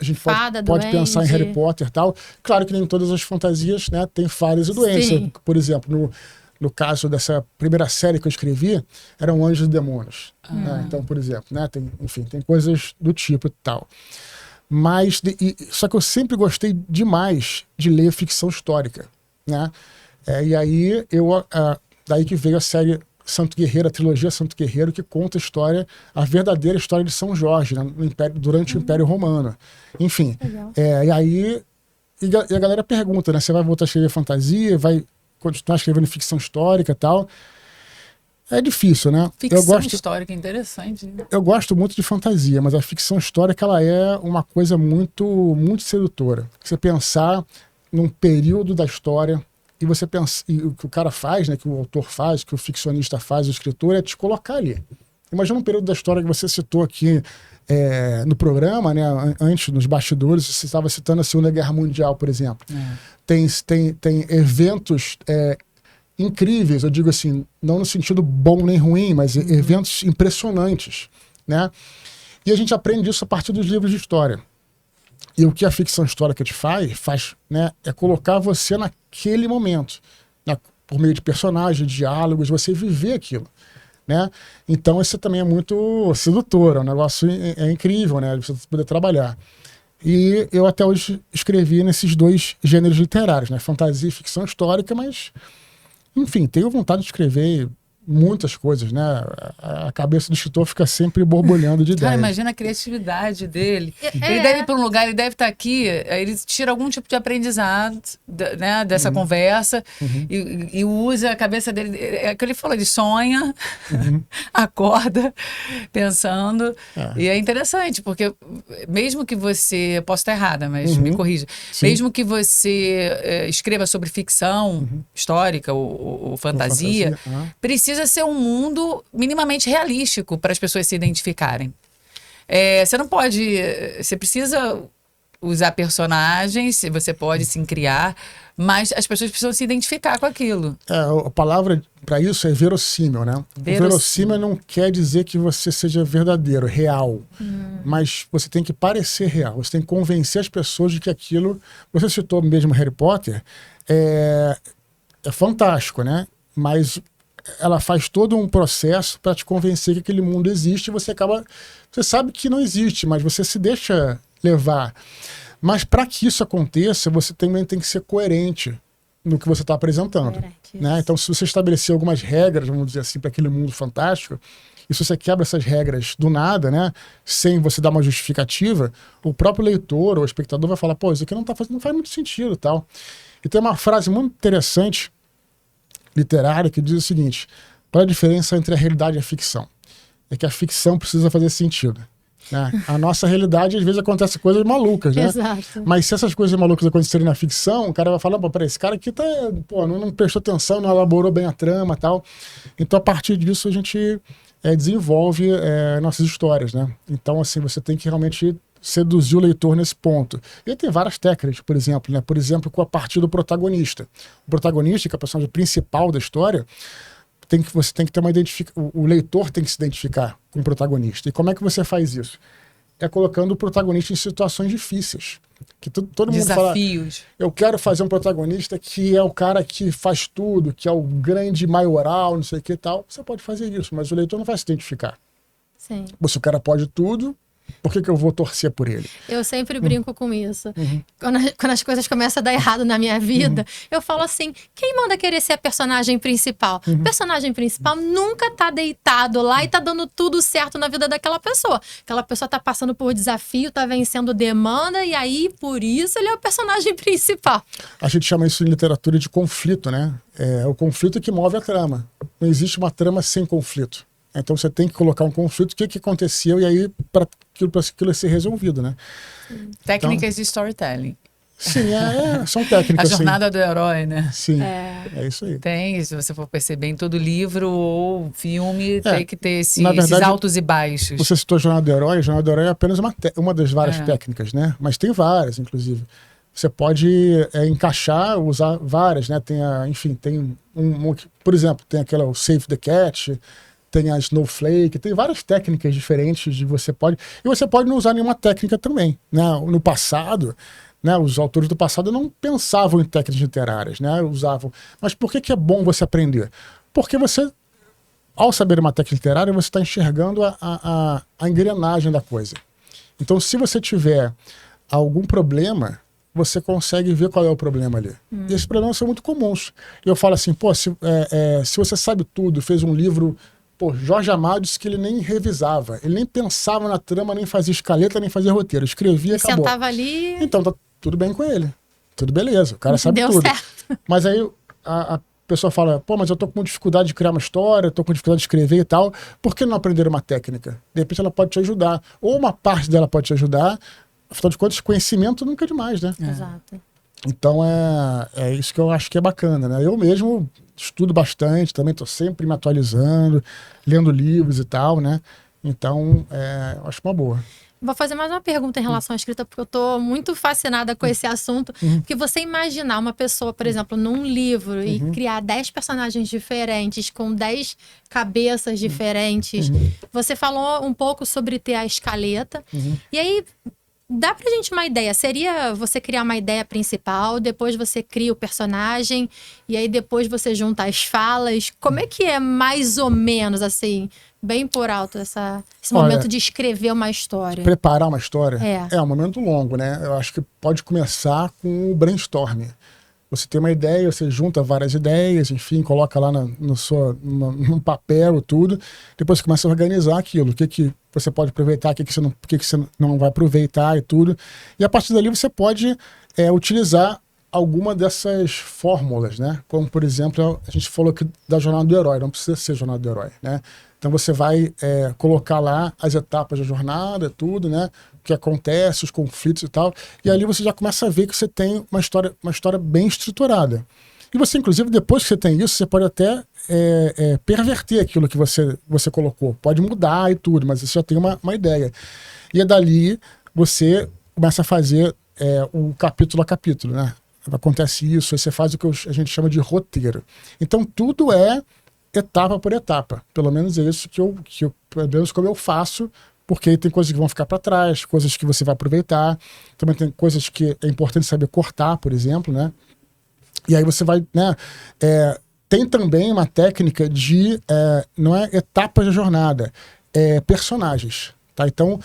B: gente pode pensar em Harry Potter e tal. Claro que nem todas as fantasias, né, tem fadas e doenças.
C: Sim.
B: Por exemplo, no caso dessa primeira série que eu escrevi, eram Anjos e Demônios. Né? Então, por exemplo, né, tem coisas do tipo e tal. Mas, só que eu sempre gostei demais de ler ficção histórica, né? E aí, daí que veio a série Santo Guerreiro, a trilogia Santo Guerreiro, que conta a verdadeira história de São Jorge, né, durante o Império Romano. Enfim, e aí a galera pergunta, né, você vai voltar a escrever fantasia, vai continuar escrevendo ficção histórica e tal? É difícil, né?
A: Ficção histórica é interessante. Né?
B: Eu gosto muito de fantasia, mas a ficção histórica, ela é uma coisa muito, muito sedutora. Você pensar num período da história... E você pensa, e o que o cara faz, né, que o autor faz, que o ficcionista faz, o escritor, é te colocar ali. Imagina um período da história que você citou aqui no programa, né, antes, nos bastidores, você estava citando a Segunda Guerra Mundial, por exemplo. Tem eventos incríveis, eu digo assim, não no sentido bom nem ruim, mas eventos impressionantes, né? E a gente aprende isso a partir dos livros de história. E o que a ficção histórica te faz, né, é colocar você naquele momento, né, por meio de personagens, diálogos, você viver aquilo, né? Então isso também é muito sedutor, é um negócio incrível, né, você poder trabalhar. E eu até hoje escrevi nesses 2 gêneros literários, né, fantasia e ficção histórica, mas, enfim, tenho vontade de escrever muitas coisas, né? A cabeça do escritor fica sempre borbulhando de ideias.
A: Cara, imagina a criatividade dele. Ele deve ir para um lugar, ele deve estar aqui, ele tira algum tipo de aprendizado, né, dessa conversa e usa a cabeça dele. É o que ele falou, ele sonha, acorda pensando. E é interessante, porque mesmo que você... Posso estar errada, mas me corrija.
B: Sim.
A: Mesmo que você escreva sobre ficção histórica ou fantasia, precisa ser um mundo minimamente realístico para as pessoas se identificarem. Você não pode... Você precisa usar personagens, você pode sim criar, mas as pessoas precisam se identificar com aquilo.
B: A palavra para isso é verossímil, né? Verossímil não quer dizer que você seja verdadeiro, real. Mas você tem que parecer real. Você tem que convencer as pessoas de que aquilo... Você citou mesmo Harry Potter. É fantástico, né? Mas ela faz todo um processo para te convencer que aquele mundo existe e você sabe que não existe, mas você se deixa levar. Mas para que isso aconteça, você também tem que ser coerente no que você está apresentando. Né? Então, se você estabelecer algumas regras, vamos dizer assim, para aquele mundo fantástico, e se você quebra essas regras do nada, né, sem você dar uma justificativa, o próprio leitor ou o espectador vai falar, pô, isso aqui não faz muito sentido e tal. E tem uma frase muito interessante, literária, que diz o seguinte: qual é a diferença entre a realidade e a ficção? É que a ficção precisa fazer sentido. Né? A nossa realidade, às vezes, acontece coisas malucas, né?
C: Exato.
B: Mas se essas coisas malucas acontecerem na ficção, o cara vai falar, pô, peraí, esse cara aqui não prestou atenção, não elaborou bem a trama e tal. Então, a partir disso, a gente desenvolve nossas histórias, né? Então, assim, você tem que realmente seduzir o leitor nesse ponto. E tem várias técnicas, por exemplo, né? Por exemplo, com a partir do protagonista. O protagonista, que é a personagem principal da história, você tem que ter o leitor tem que se identificar com o protagonista. E como é que você faz isso? É colocando o protagonista em situações difíceis. Que todo mundo fala,
A: desafios.
B: Eu quero fazer um protagonista que é o cara que faz tudo, que é o grande maioral, não sei o que e tal. Você pode fazer isso, mas o leitor não vai se identificar.
C: Sim.
B: Se o cara pode tudo, por que eu vou torcer por ele?
C: Eu sempre brinco com isso. Quando as coisas começam a dar errado na minha vida, eu falo assim, quem manda querer ser a personagem principal? O personagem principal nunca tá deitado lá e tá dando tudo certo na vida daquela pessoa. Aquela pessoa tá passando por desafio, tá vencendo demanda, e aí, por isso, ele é o personagem principal.
B: A gente chama isso em literatura de conflito, né? É o conflito que move a trama. Não existe uma trama sem conflito. Então você tem que colocar um conflito, o que aconteceu, e aí para aquilo ser resolvido, né?
A: Técnicas de storytelling.
B: Sim, são técnicas.
A: A jornada do herói, né?
B: Sim, é isso aí.
A: Tem, se você for perceber, em todo livro ou filme, tem que ter esses
B: verdade,
A: altos e baixos.
B: Você citou a jornada do herói. A jornada do herói é apenas uma das várias técnicas, né? Mas tem várias, inclusive. Você pode encaixar, usar várias, né? Tem por exemplo, tem aquela o Save the Cat, tem a Snowflake, tem várias técnicas diferentes e você pode não usar nenhuma técnica também, né? No passado, né, os autores do passado não pensavam em técnicas literárias, né? Usavam. Mas por que é bom você aprender? Porque você, ao saber uma técnica literária, você está enxergando a engrenagem da coisa. Então, se você tiver algum problema, você consegue ver qual é o problema ali. E esses problemas são muito comuns. E eu falo assim, se você sabe tudo, fez um livro... Jorge Amado disse que ele nem revisava, ele nem pensava na trama, nem fazia escaleta, nem fazia roteiro, escrevia e acabou.
C: Sentava ali...
B: Então tá tudo bem com ele, tudo beleza, o cara sabe
C: Deu
B: tudo.
C: Certo.
B: Mas aí a pessoa fala, mas eu tô com dificuldade de criar uma história, tô com dificuldade de escrever e tal, por que não aprender uma técnica? De repente ela pode te ajudar, ou uma parte dela pode te ajudar, afinal de contas, conhecimento nunca é demais, né?
C: Exato.
B: Então é isso que eu acho que é bacana, né? Eu mesmo estudo bastante, também estou sempre me atualizando, lendo livros e tal, né? Então, eu acho uma boa.
C: Vou fazer mais uma pergunta em relação à escrita, porque eu estou muito fascinada com esse assunto. Porque você imaginar uma pessoa, por exemplo, num livro e criar 10 personagens diferentes, com 10 cabeças diferentes. Você falou um pouco sobre ter a escaleta. E aí... Dá pra gente uma ideia, seria você criar uma ideia principal, depois você cria o personagem, e aí depois você junta as falas. Como é que é mais ou menos, assim, bem por alto, esse momento de escrever uma história?
B: Preparar uma história
C: é
B: um momento longo, né? Eu acho que pode começar com o brainstorming. Você tem uma ideia, você junta várias ideias, enfim, coloca lá num papel tudo. Depois você começa a organizar aquilo. O que você pode aproveitar, o que você não vai aproveitar e tudo. E a partir dali você pode utilizar alguma dessas fórmulas, né? Como, por exemplo, a gente falou aqui da jornada do herói. Não precisa ser jornada do herói, né? Então você vai colocar lá as etapas da jornada, tudo, né? O que acontece, os conflitos e tal. E ali você já começa a ver que você tem uma história bem estruturada. E você, inclusive, depois que você tem isso, você pode até perverter aquilo que você colocou. Pode mudar e tudo, mas você já tem uma ideia. E dali você começa a fazer o capítulo a capítulo, né? Acontece isso, aí você faz o que a gente chama de roteiro. Então tudo é etapa por etapa. Pelo menos é isso pelo menos como eu faço, porque tem coisas que vão ficar para trás, coisas que você vai aproveitar. Também tem coisas que é importante saber cortar, por exemplo, né? E aí você vai, né? Tem também uma técnica de, não é etapas da jornada, é personagens, tá? Então,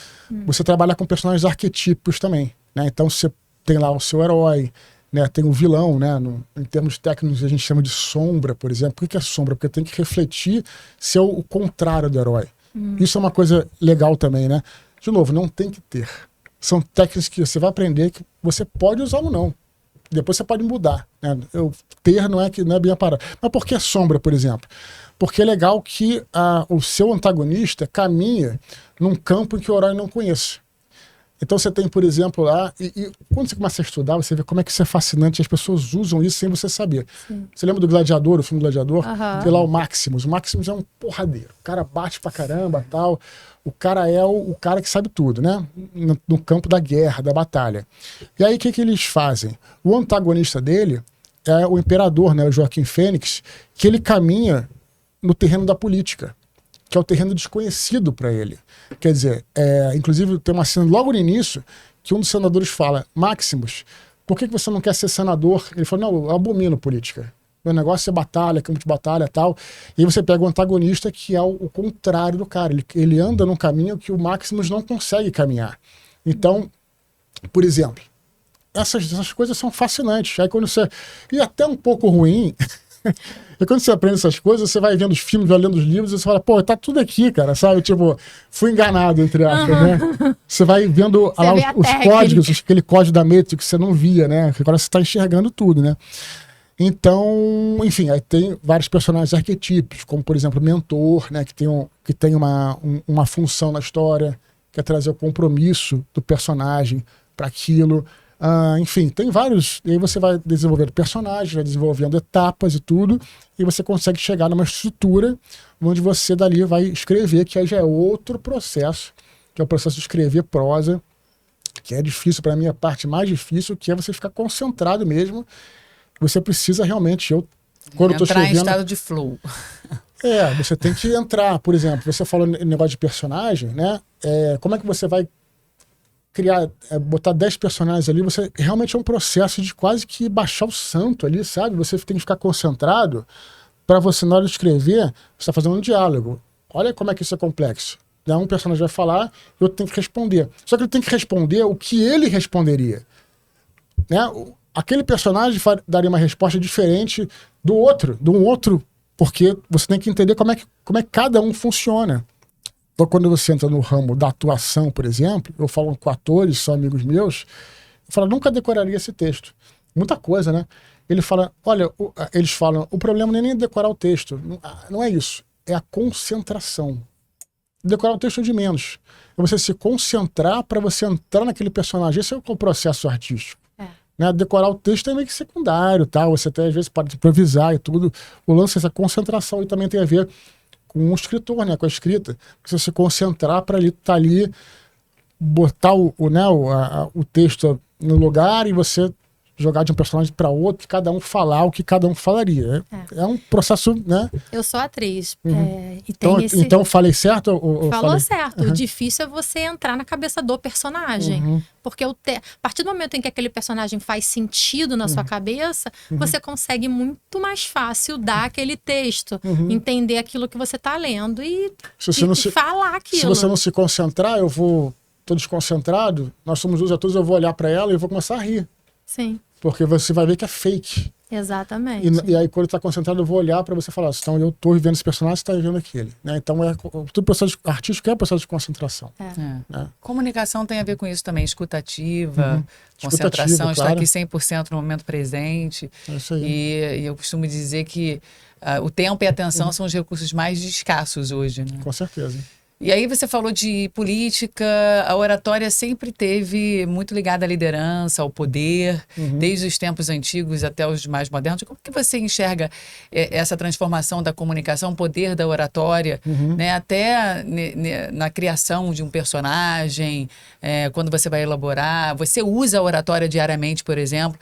B: você trabalha com personagens arquetípicos também, né? Então, você tem lá o seu herói, né? Tem o vilão, né? Em termos técnicos, a gente chama de sombra, por exemplo. Por que é sombra? Porque tem que refletir ser o contrário do herói. Isso é uma coisa legal também, né? De novo, não tem que ter. São técnicas que você vai aprender que você pode usar ou não. Depois você pode mudar, né? Ter não é bem a parada. Mas por que sombra, por exemplo? Porque é legal que o seu antagonista caminha num campo em que o herói não conhece. Então você tem, por exemplo, lá... E quando você começa a estudar, você vê como é que isso é fascinante. As pessoas usam isso sem você saber. Sim. Você lembra do Gladiador, o filme Gladiador? Tem lá o Maximus. O Maximus é um porradeiro. O cara bate pra caramba e tal. O cara é o cara que sabe tudo, né? No campo da guerra, da batalha. E aí o que eles fazem? O antagonista dele é o imperador, né? O Joaquim Fênix, que ele caminha no terreno da política, que é o terreno desconhecido para ele. Quer dizer, inclusive tem uma cena logo no início que um dos senadores fala: Maximus, por que você não quer ser senador? Ele falou: não, eu abomino política. Meu negócio é batalha, campo de batalha e tal. E aí você pega o antagonista, que é o contrário do cara. Ele anda num caminho que o Maximus não consegue caminhar. Então, por exemplo, essas coisas são fascinantes. Aí quando você... E até um pouco ruim... E quando você aprende essas coisas, você vai vendo os filmes, vai lendo os livros, e você fala, pô, tá tudo aqui, cara, sabe? Tipo, fui enganado, entre aspas, né? Você vai vendo lá os códigos, aquele código da Matrix que você não via, né? Agora você tá enxergando tudo, né? Então, enfim, aí tem vários personagens arquetípicos, como, por exemplo, o mentor, né? Que tem uma função na história, que é trazer o compromisso do personagem para aquilo. Enfim, tem vários. E aí você vai desenvolvendo personagens, vai desenvolvendo etapas e tudo, e você consegue chegar numa estrutura onde você dali vai escrever, que aí já é outro processo, que é o processo de escrever prosa, que é difícil, para mim, a parte mais difícil, que é você ficar concentrado mesmo. Você precisa realmente. Quando eu tô escrevendo,
A: entrar em estado de flow.
B: Você tem que entrar. Por exemplo, você falou no negócio de personagem, né? Como é que você vai criar, botar 10 personagens ali? Você realmente é um processo de quase que baixar o santo ali, sabe? Você tem que ficar concentrado para você, na hora de escrever, você está fazendo um diálogo. Olha como é que isso é complexo. Um personagem vai falar e outro tem que responder. Só que ele tem que responder o que ele responderia. Né? Aquele personagem daria uma resposta diferente do outro, porque você tem que entender como é que cada um funciona. Então, quando você entra no ramo da atuação, por exemplo, eu falo com atores, são amigos meus, eu falo, nunca decoraria esse texto. Muita coisa, né? Eles falam, o problema não é nem decorar o texto. Não é isso. É a concentração. Decorar o texto é de menos. É você se concentrar para você entrar naquele personagem. Esse é o processo artístico. Né? Decorar o texto é meio que secundário, tal. Você até às vezes pode improvisar e tudo. O lance é essa concentração, e também tem a ver com o escritor, né? Com a escrita. Você se concentrar para estar ali, botar o texto no lugar e você jogar de um personagem para outro, cada um falar o que cada um falaria. É um processo, né?
C: Eu sou atriz.
B: E tem então falei certo?
C: Falou certo. O difícil é você entrar na cabeça do personagem. Porque a partir do momento em que aquele personagem faz sentido na sua cabeça, você consegue muito mais fácil dar aquele texto, entender aquilo que você está lendo e falar aquilo.
B: Se você não se concentrar, tô desconcentrado, nós somos os atores, eu vou olhar para ela e vou começar a rir.
C: Sim.
B: Porque você vai ver que é fake.
C: Exatamente.
B: E aí, quando está concentrado, eu vou olhar para você e falar, então eu estou vivendo esse personagem, você está vivendo aquele. Né? Então, todo processo artístico é um processo de concentração. Né?
A: Comunicação tem a ver com isso também, escutativa, concentração, estar aqui 100% no momento presente.
B: É isso aí.
A: E eu costumo dizer que o tempo e a atenção são os recursos mais escassos hoje. Né?
B: Com certeza.
A: E aí você falou de política, a oratória sempre teve muito ligada à liderança, ao poder, desde os tempos antigos até os mais modernos. Como que você enxerga essa transformação da comunicação, o poder da oratória, né, até na criação de um personagem, quando você vai elaborar? Você usa a oratória diariamente, por exemplo,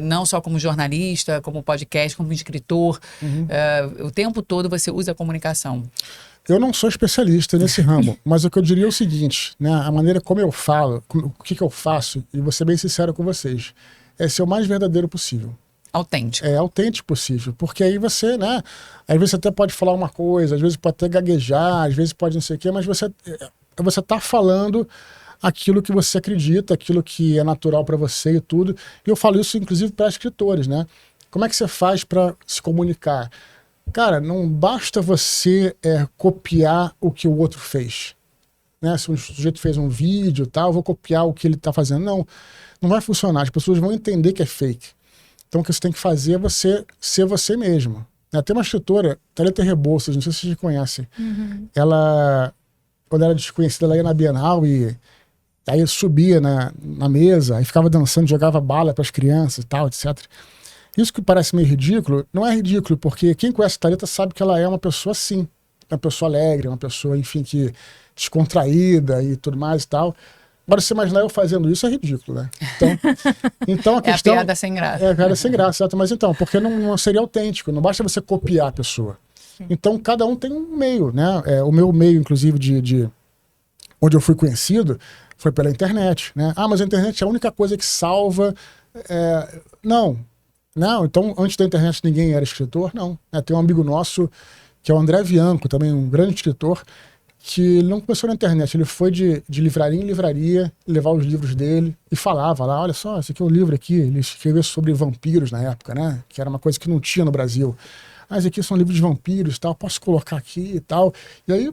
A: não só como jornalista, como podcast, como escritor. O tempo todo você usa a comunicação.
B: Eu não sou especialista nesse ramo, mas o que eu diria é o seguinte, né? A maneira como eu falo, o que eu faço, e vou ser bem sincero com vocês, é ser o mais verdadeiro possível.
A: autêntico.
B: É autêntico possível, porque aí você, né, às vezes você até pode falar uma coisa, às vezes pode até gaguejar, às vezes pode não sei o quê, mas você tá falando aquilo que você acredita, aquilo que é natural para você e tudo. E eu falo isso inclusive para escritores, né? Como é que você faz para se comunicar? Cara, não basta você copiar o que o outro fez, né? Se um sujeito fez um vídeo e tal, eu vou copiar o que ele tá fazendo. Não vai funcionar, as pessoas vão entender que é fake. Então, o que você tem que fazer é você ser você mesmo. Tem uma escritora, Thalita Rebouças, não sei se vocês conhecem. Ela, quando era desconhecida, ela ia na Bienal e aí subia na mesa, aí ficava dançando, jogava bala para as crianças e tal, etc. Isso que parece meio ridículo, não é ridículo, porque quem conhece a Thalita sabe que ela é uma pessoa assim, uma pessoa alegre, uma pessoa, enfim, que descontraída e tudo mais e tal. Agora, você imaginar eu fazendo isso é ridículo, né? Então a questão...
A: É a piada sem graça.
B: É a piada sem graça, exato. Mas então, porque não seria autêntico, não basta você copiar a pessoa. Então, cada um tem um meio, né? O meu meio, inclusive, de onde eu fui conhecido, foi pela internet, né? Mas a internet é a única coisa que salva... Não, então, antes da internet ninguém era escritor, não. Tem um amigo nosso, que é o André Bianco, também um grande escritor, que ele não começou na internet, ele foi de livraria em livraria levar os livros dele e falava lá, olha só, esse aqui é um livro aqui, ele escreveu sobre vampiros na época, né, que era uma coisa que não tinha no Brasil. Esse aqui são livros de vampiros e tal, posso colocar aqui e tal. E aí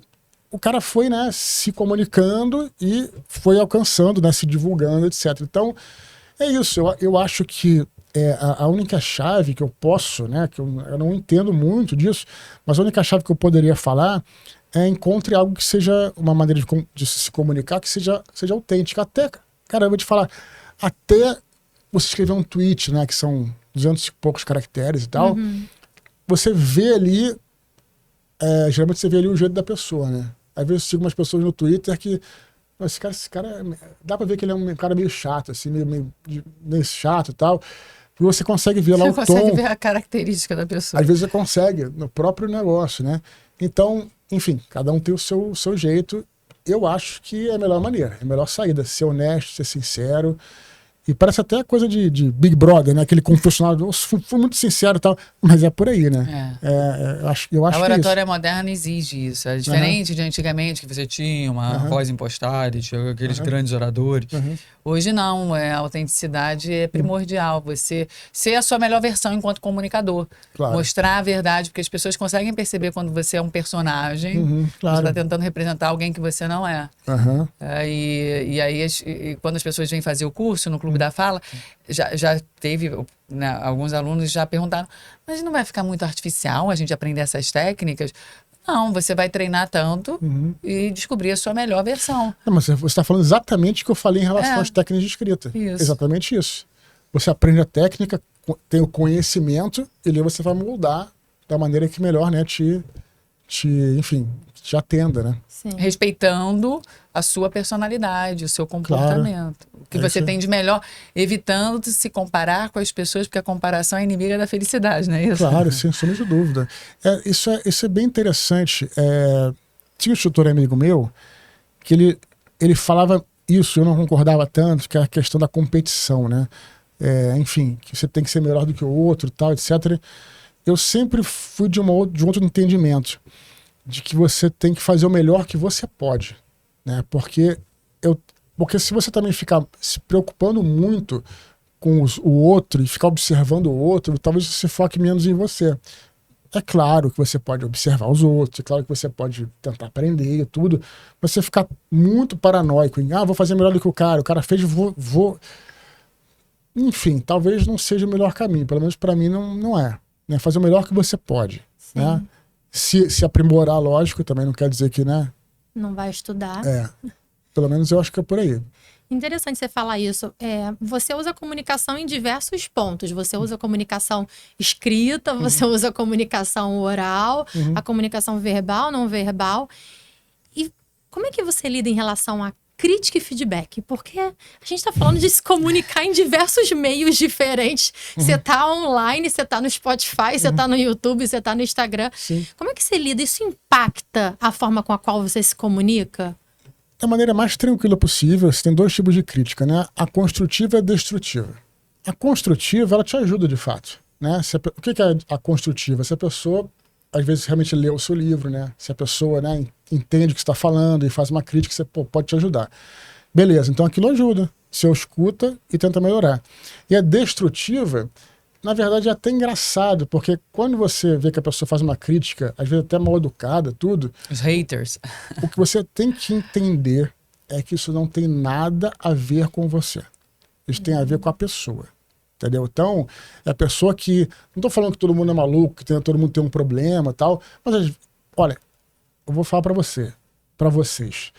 B: o cara foi, né, se comunicando e foi alcançando, né, se divulgando, etc. Então, é isso, eu acho que a única chave que eu posso, né, que eu não entendo muito disso, mas a única chave que eu poderia falar encontre algo que seja uma maneira de se comunicar que seja autêntica. Até, cara, eu vou te falar, até você escrever um tweet, né, que são 200 e poucos caracteres e tal, você vê ali, geralmente você vê ali o jeito da pessoa, né? Às vezes eu sigo umas pessoas no Twitter que, esse cara, dá pra ver que ele é um cara meio chato, assim, meio chato e tal. E você consegue ver lá o tom.
A: Você consegue ver a característica da pessoa.
B: Às vezes você consegue, no próprio negócio, né? Então, enfim, cada um tem o seu jeito. Eu acho que é a melhor maneira, é a melhor saída. Ser honesto, ser sincero. E parece até coisa de Big Brother, né? Aquele confessionário, fui muito sincero e tal, mas é por aí, né? Eu acho
A: a
B: que
A: oratória moderna exige isso. É diferente de antigamente, que você tinha uma voz impostada, tinha aqueles grandes oradores. Hoje não, a autenticidade é primordial. Você ser a sua melhor versão enquanto comunicador.
B: Claro.
A: Mostrar a verdade, porque as pessoas conseguem perceber quando você é um personagem,
B: claro.
A: você está tentando representar alguém que você não é. E aí, quando as pessoas vêm fazer o curso no Clube da Fala, já teve, né, alguns alunos já perguntaram, mas não vai ficar muito artificial a gente aprender essas técnicas? Não, você vai treinar tanto e descobrir a sua melhor versão.
B: Não, mas você está falando exatamente o que eu falei em relação às técnicas de escrita.
A: Isso.
B: Exatamente isso. Você aprende a técnica, tem o conhecimento, e ali você vai moldar da maneira que melhor, né, te atenda, né?
C: Sim.
A: Respeitando a sua personalidade, o seu comportamento.
B: Claro.
A: O que você tem de melhor, evitando de se comparar com as pessoas, porque a comparação é inimiga da felicidade, não é isso?
B: Claro, sem sombra de dúvida. Isso é bem interessante. Tinha um instrutor amigo meu que ele falava isso, eu não concordava tanto, que é a questão da competição, né? Enfim, que você tem que ser melhor do que o outro, tal, etc. Eu sempre fui de um outro entendimento, de que você tem que fazer o melhor que você pode, né? Porque se você também ficar se preocupando muito com o outro e ficar observando o outro, talvez você foque menos em você. É claro que você pode observar os outros, é claro que você pode tentar aprender e tudo, mas você ficar muito paranoico em, vou fazer melhor do que o cara fez, vou... Enfim, talvez não seja o melhor caminho, pelo menos para mim não é. Né? Fazer o melhor que você pode, né? Se aprimorar, lógico, também não quer dizer que, né?
C: Não vai estudar.
B: Pelo menos eu acho que é por aí.
C: Interessante você falar isso. Você usa a comunicação em diversos pontos. Você usa a comunicação escrita, você usa a comunicação oral, a comunicação verbal, não verbal. E como é que você lida em relação a crítica e feedback? Porque a gente está falando de se comunicar em diversos meios diferentes. Você está online, você está no Spotify, você está no YouTube, você está no Instagram.
B: Sim.
C: Como é que você lida? Isso impacta a forma com a qual você se comunica?
B: Da maneira mais tranquila possível. Você tem dois tipos de crítica, né? A construtiva e a destrutiva. A construtiva, ela te ajuda de fato. né? O que é a construtiva? Se a pessoa, às vezes, realmente lê o seu livro, né? Se a pessoa, né, entende o que você está falando e faz uma crítica, você pode te ajudar. Beleza, então aquilo ajuda. Você escuta e tenta melhorar. E a destrutiva, na verdade, é até engraçado, porque quando você vê que a pessoa faz uma crítica, às vezes até mal educada, tudo...
A: Os haters.
B: O que você tem que entender é que isso não tem nada a ver com você. Isso tem a ver com a pessoa. Entendeu? Então, é a pessoa que... Não estou falando que todo mundo é maluco, que todo mundo tem um problema e tal, mas, olha, eu vou falar para vocês.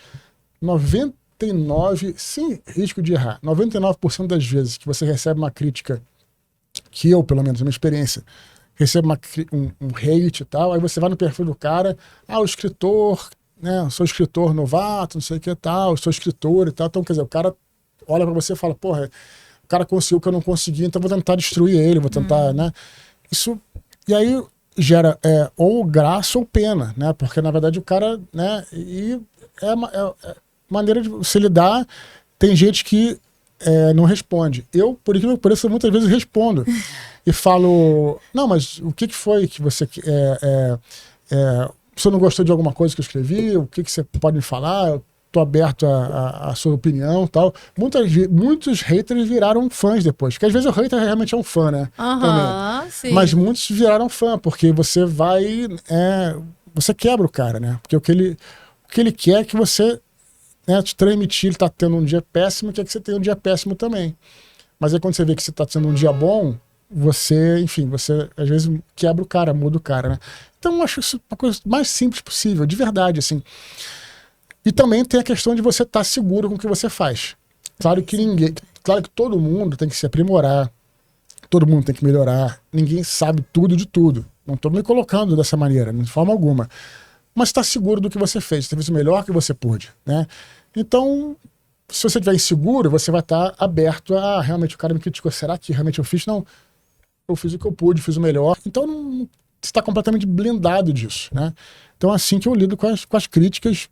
B: 99, sem risco de errar, 99% das vezes que você recebe uma crítica, que eu, pelo menos, na minha experiência, recebo um hate e tal, aí você vai no perfil do cara, o escritor, né, eu sou escritor novato, não sei o que e tal, eu sou escritor e tal, então, quer dizer, o cara olha pra você e fala, porra, o cara conseguiu o que eu não consegui, então eu vou tentar destruir ele, vou tentar, né, isso, e aí gera ou graça ou pena, né, porque na verdade o cara, né, e maneira de você lidar, tem gente que não responde. Eu, por incrível que pareça, muitas vezes respondo e falo, não, mas o que foi que você você não gostou de alguma coisa que eu escrevi? O que você pode me falar? Eu tô aberto à sua opinião e tal. Muitos haters viraram fãs depois, porque às vezes o hater realmente é um fã, né?
C: Sim.
B: Mas muitos viraram fã, porque você você quebra o cara, né? Porque o que ele quer é que você, né, te transmitir, ele tá tendo um dia péssimo, quer que você tenha um dia péssimo também. Mas aí quando você vê que você tá tendo um dia bom, você, enfim, você às vezes quebra o cara, muda o cara, né? Então eu acho isso uma coisa mais simples possível, de verdade, assim. E também tem a questão de você estar seguro com o que você faz. Claro que todo mundo tem que se aprimorar, todo mundo tem que melhorar, ninguém sabe tudo de tudo. Não estou me colocando dessa maneira, de forma alguma. Mas está seguro do que você fez, você fez o melhor que você pôde, né? Então, se você estiver inseguro, você vai estar aberto a realmente o cara me criticou, será que realmente eu fiz? Não, eu fiz o que eu pude, fiz o melhor. Então, você está completamente blindado disso, né? Então, é assim que eu lido com as críticas.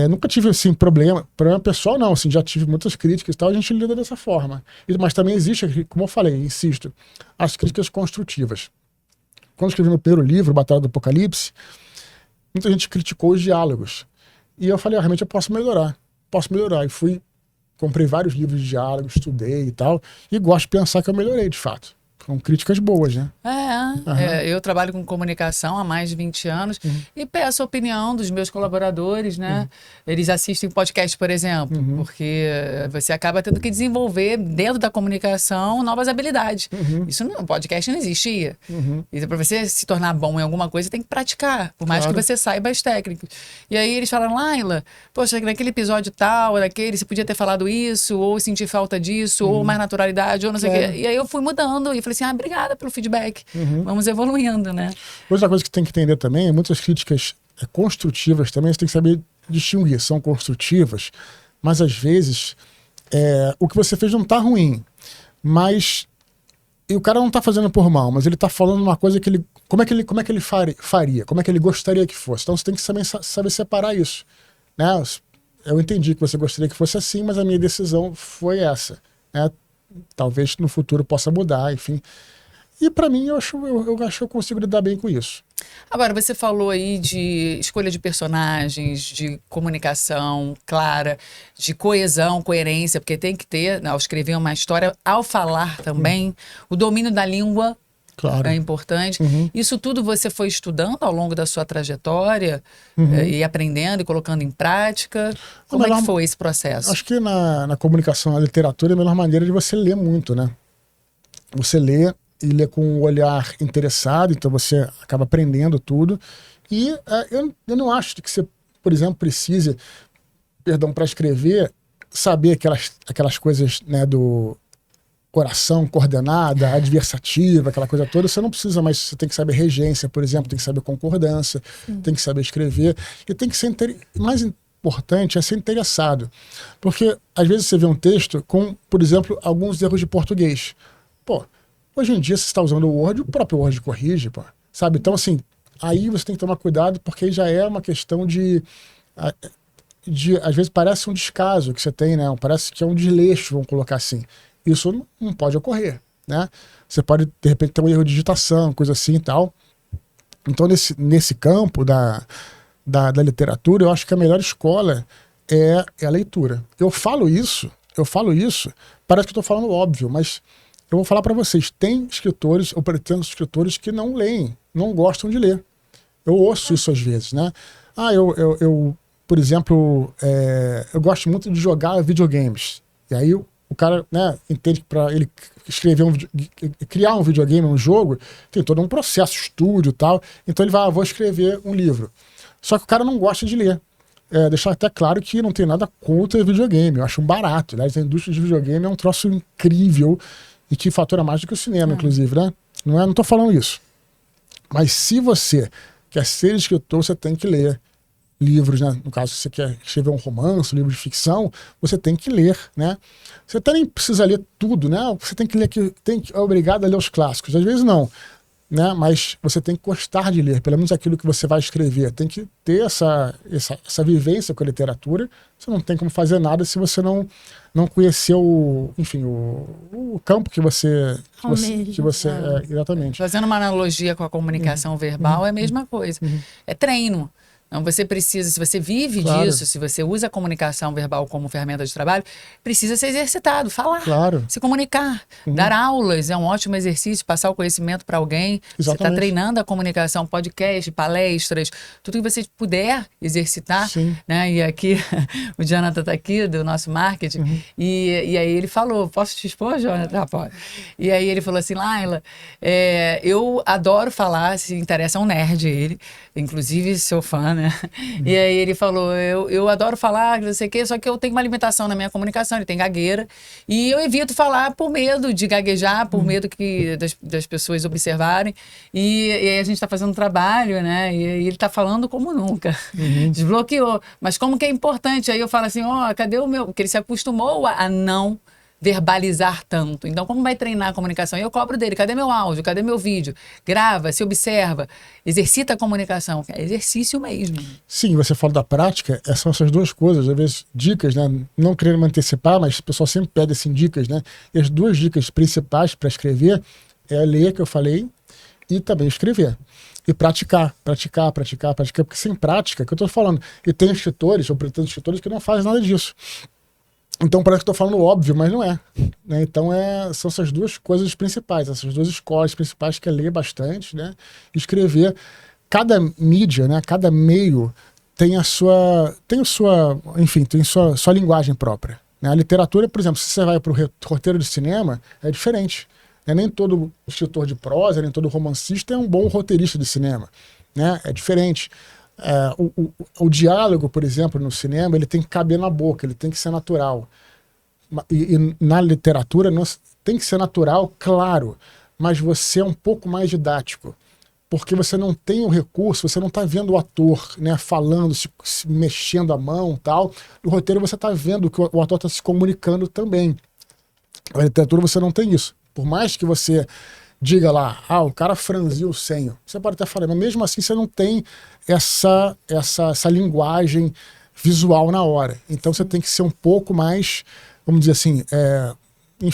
B: Nunca tive, assim, problema pessoal, não, assim, já tive muitas críticas e tal, a gente lida dessa forma. Mas também existe, como eu falei, insisto, as críticas construtivas. Quando eu escrevi meu primeiro livro, Batalha do Apocalipse, muita gente criticou os diálogos. E eu falei, realmente eu posso melhorar. E comprei vários livros de diálogo, estudei e tal, e gosto de pensar que eu melhorei, de fato. Com críticas boas, né?
A: Eu trabalho com comunicação há mais de 20 anos e peço a opinião dos meus colaboradores, né? Eles assistem podcast, por exemplo, porque você acaba tendo que desenvolver dentro da comunicação novas habilidades. Isso no podcast não existia. E para você se tornar bom em alguma coisa, você tem que praticar, por mais que você saiba as técnicas. E aí eles falam, Laila, poxa, naquele episódio tal, você podia ter falado isso, ou sentir falta disso, ou mais naturalidade, ou não sei o quê. E aí eu fui mudando e falei assim, obrigada pelo feedback. Vamos evoluindo, né?
B: Outra coisa que tem que entender também, muitas críticas construtivas também, você tem que saber distinguir. São construtivas, mas às vezes o que você fez não tá ruim. Mas e o cara não tá fazendo por mal, mas ele tá falando uma coisa que ele... Como é que ele faria? Como é que ele gostaria que fosse? Então você tem que saber separar isso, né? Eu entendi que você gostaria que fosse assim, mas a minha decisão foi essa, né? Talvez no futuro possa mudar, enfim. E para mim, eu acho que eu consigo lidar bem com isso.
A: Agora, você falou aí de escolha de personagens, de comunicação clara, de coesão, coerência, porque tem que ter, ao escrever uma história, ao falar também, o domínio da língua. Claro. É importante. Isso tudo você foi estudando ao longo da sua trajetória e aprendendo e colocando em prática? Como é que foi esse processo?
B: Acho que na comunicação, na literatura, é a melhor maneira de você ler muito, né? Você lê e lê com um olhar interessado, então você acaba aprendendo tudo. E eu não acho que você, por exemplo, precise, para escrever, saber aquelas coisas, né, do... oração coordenada, adversativa, aquela coisa toda, você não precisa mais, você tem que saber regência, por exemplo, tem que saber concordância, tem que saber escrever, e tem que ser, mais importante é ser interessado, porque às vezes você vê um texto com, por exemplo, alguns erros de português. Pô, hoje em dia você está usando o Word, o próprio Word corrige, pô, sabe? Então, assim, aí você tem que tomar cuidado, porque aí já é uma questão de às vezes parece um descaso que você tem, né? Parece que é um desleixo, vamos colocar assim. Isso não pode ocorrer, né? Você pode, de repente, ter um erro de digitação, coisa assim e tal. Então, nesse campo da literatura, eu acho que a melhor escola é a leitura. Eu falo isso, parece que eu estou falando óbvio, mas eu vou falar para vocês, tem escritores, ou pretendo escritores que não leem, não gostam de ler. Eu ouço isso às vezes, né? Eu por exemplo, eu gosto muito de jogar videogames. E aí o cara, né, entende que para ele escrever criar um videogame, um jogo, tem todo um processo, estúdio e tal. Então ele vai, vou escrever um livro. Só que o cara não gosta de ler. Deixar até claro que não tem nada contra videogame. Eu acho um barato. Aliás, a indústria de videogame é um troço incrível e que fatura mais do que o cinema, inclusive, né? Não tô falando isso. Mas se você quer ser escritor, você tem que ler livros, né? No caso, se você quer escrever um romance, um livro de ficção, você tem que ler, né? Você até nem precisa ler tudo, né? Você tem que ler, é obrigado a ler os clássicos. Às vezes não, né? Mas você tem que gostar de ler, pelo menos aquilo que você vai escrever. Tem que ter essa vivência com a literatura. Você não tem como fazer nada se você não conhecer o campo que você exatamente.
A: Fazendo uma analogia com a comunicação verbal, é a mesma coisa. É treino. Então, você precisa, se você vive disso, se você usa a comunicação verbal como ferramenta de trabalho, precisa ser exercitado, falar, se comunicar, dar aulas, é um ótimo exercício, passar o conhecimento para alguém. Exatamente. Você está treinando a comunicação, podcast, palestras, tudo que você puder exercitar, né? E aqui, o Jonathan está aqui, do nosso marketing, e aí ele falou, posso te expor, Jonathan? Pode. E aí ele falou assim, Laila, eu adoro falar, se interessa, é um nerd ele, inclusive sou fã, né? E aí ele falou, eu adoro falar, não sei o quê, só que eu tenho uma limitação na minha comunicação, ele tem gagueira, e eu evito falar por medo de gaguejar, por medo das pessoas observarem, e aí a gente está fazendo um trabalho, né? E ele está falando como nunca, desbloqueou, mas como que é importante, aí eu falo assim, cadê o meu, porque ele se acostumou a não verbalizar tanto. Então, como vai treinar a comunicação? Eu cobro dele, cadê meu áudio? Cadê meu vídeo? Grava, se observa, exercita a comunicação. É exercício mesmo.
B: Sim, você fala da prática, são essas duas coisas, às vezes dicas, né? Não querendo me antecipar, mas o pessoal sempre pede assim, dicas, né? E as duas dicas principais para escrever é ler, que eu falei, e também escrever. E praticar, porque sem prática, que eu estou falando, e tem escritores, ou pretendo escritores, que não fazem nada disso. Então parece que estou falando óbvio, mas não é. Né? Então são essas duas coisas principais, essas duas escolas principais, que é ler bastante, né? Escrever. Cada mídia, né? Cada meio tem sua linguagem própria. Né? A literatura, por exemplo, se você vai para o roteiro de cinema, é diferente. Né? Nem todo escritor de prosa, nem todo romancista é um bom roteirista de cinema. Né? É diferente. O diálogo, por exemplo, no cinema, ele tem que caber na boca, ele tem que ser natural. E na literatura tem que ser natural, claro, mas você é um pouco mais didático, porque você não tem o recurso, você não está vendo o ator, né, falando, se mexendo a mão e tal. No roteiro você está vendo que o ator está se comunicando também. Na literatura você não tem isso. Por mais que você diga lá, o cara franziu o senho. Você pode até falar, mas mesmo assim você não tem essa linguagem visual na hora. Então você tem que ser um pouco mais, vamos dizer assim,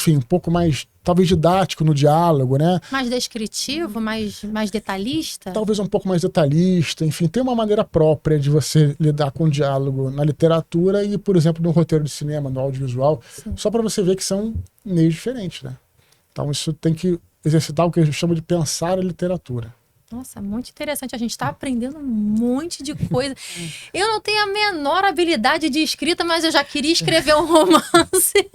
B: um pouco mais, talvez didático no diálogo, né?
C: Mais descritivo, mais detalhista?
B: Talvez um pouco mais detalhista, enfim, tem uma maneira própria de você lidar com o diálogo na literatura e, por exemplo, no roteiro de cinema, no audiovisual, só para você ver que são meios diferentes, né? Então isso tem que exercitar o que a gente chama de pensar a literatura.
C: Nossa, muito interessante. A gente está aprendendo um monte de coisa. Eu não tenho a menor habilidade de escrita, mas eu já queria escrever um romance.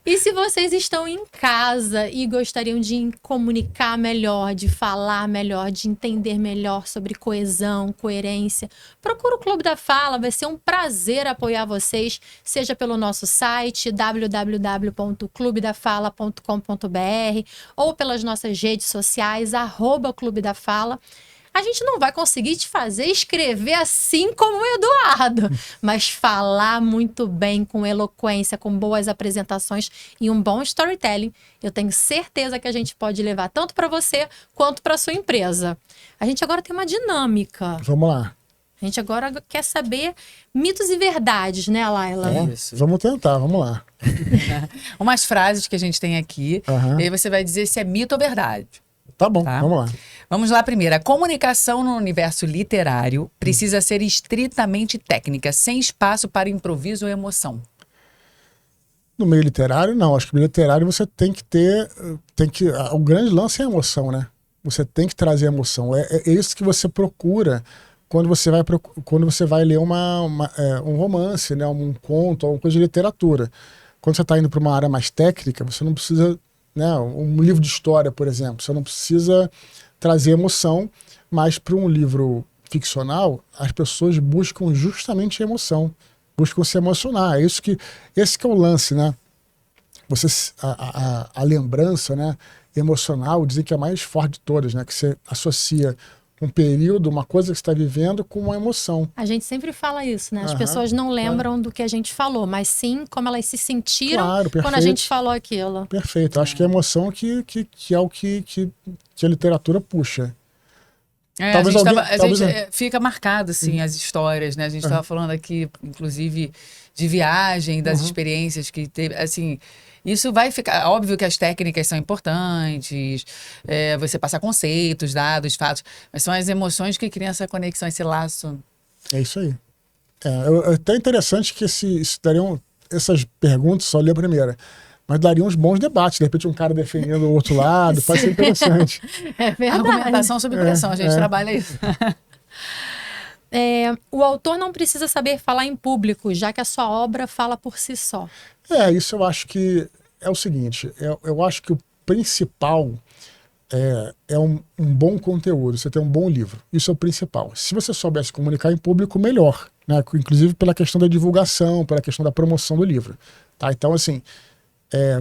C: E se vocês estão em casa e gostariam de comunicar melhor, de falar melhor, de entender melhor sobre coesão, coerência, procura o Clube da Fala, vai ser um prazer apoiar vocês, seja pelo nosso site www.clubedafala.com.br ou pelas nossas redes sociais, @Clube da Fala. A gente não vai conseguir te fazer escrever assim como o Eduardo, mas falar muito bem, com eloquência, com boas apresentações e um bom storytelling. Eu tenho certeza que a gente pode levar tanto para você quanto para sua empresa. A gente agora tem uma dinâmica.
B: Vamos lá.
C: A gente agora quer saber mitos e verdades, né, Laila?
A: Isso.
B: Vamos tentar, vamos lá.
A: Umas frases que a gente tem aqui,
B: Aham.
A: e aí você vai dizer se é mito ou verdade.
B: Tá bom,
A: Tá.
B: vamos lá.
A: Vamos lá primeiro. A comunicação no universo literário precisa ser estritamente técnica, sem espaço para improviso ou emoção.
B: No meio literário, não. Acho que no meio literário você tem que ter... o grande lance é a emoção, né? Você tem que trazer emoção. É isso que você procura quando você vai ler um romance, né? Um conto, alguma coisa de literatura. Quando você está indo para uma área mais técnica, você não precisa... Né? Um livro de história, por exemplo. Você não precisa trazer emoção, mas para um livro ficcional, as pessoas buscam justamente a emoção. Buscam se emocionar. Esse que é o lance, né? A lembrança, né, emocional, dizem que é a mais forte de todas, né? Que você associa um período, uma coisa que você está vivendo com uma emoção.
C: A gente sempre fala isso, né? As
B: Aham,
C: pessoas não lembram do que a gente falou, mas sim como elas se sentiram
B: Claro,
C: quando a
B: perfeito.
C: gente falou aquilo.
B: Perfeito. Acho que a emoção que é o que a literatura puxa. Talvez
A: A
B: alguém-
A: gente fica marcado, assim, as histórias, né? A gente estava falando aqui, inclusive, de viagem, das experiências que teve, assim... Isso vai ficar... Óbvio que as técnicas são importantes, você passar conceitos, dados, fatos, mas são as emoções que criam essa conexão, esse laço.
B: É isso aí. É até interessante que essas perguntas, só li a primeira, mas daria uns bons debates. De repente um cara defendendo o outro lado, pode ser interessante.
C: É verdade.
A: Argumentação sob pressão, a gente trabalha isso.
C: O autor não precisa saber falar em público, já que a sua obra fala por si só.
B: Isso eu acho que é o seguinte, eu acho que o principal é um bom conteúdo, você tem um bom livro. Isso é o principal. Se você soubesse comunicar em público, melhor, né? Inclusive pela questão da divulgação, pela questão da promoção do livro. Tá? Então, assim,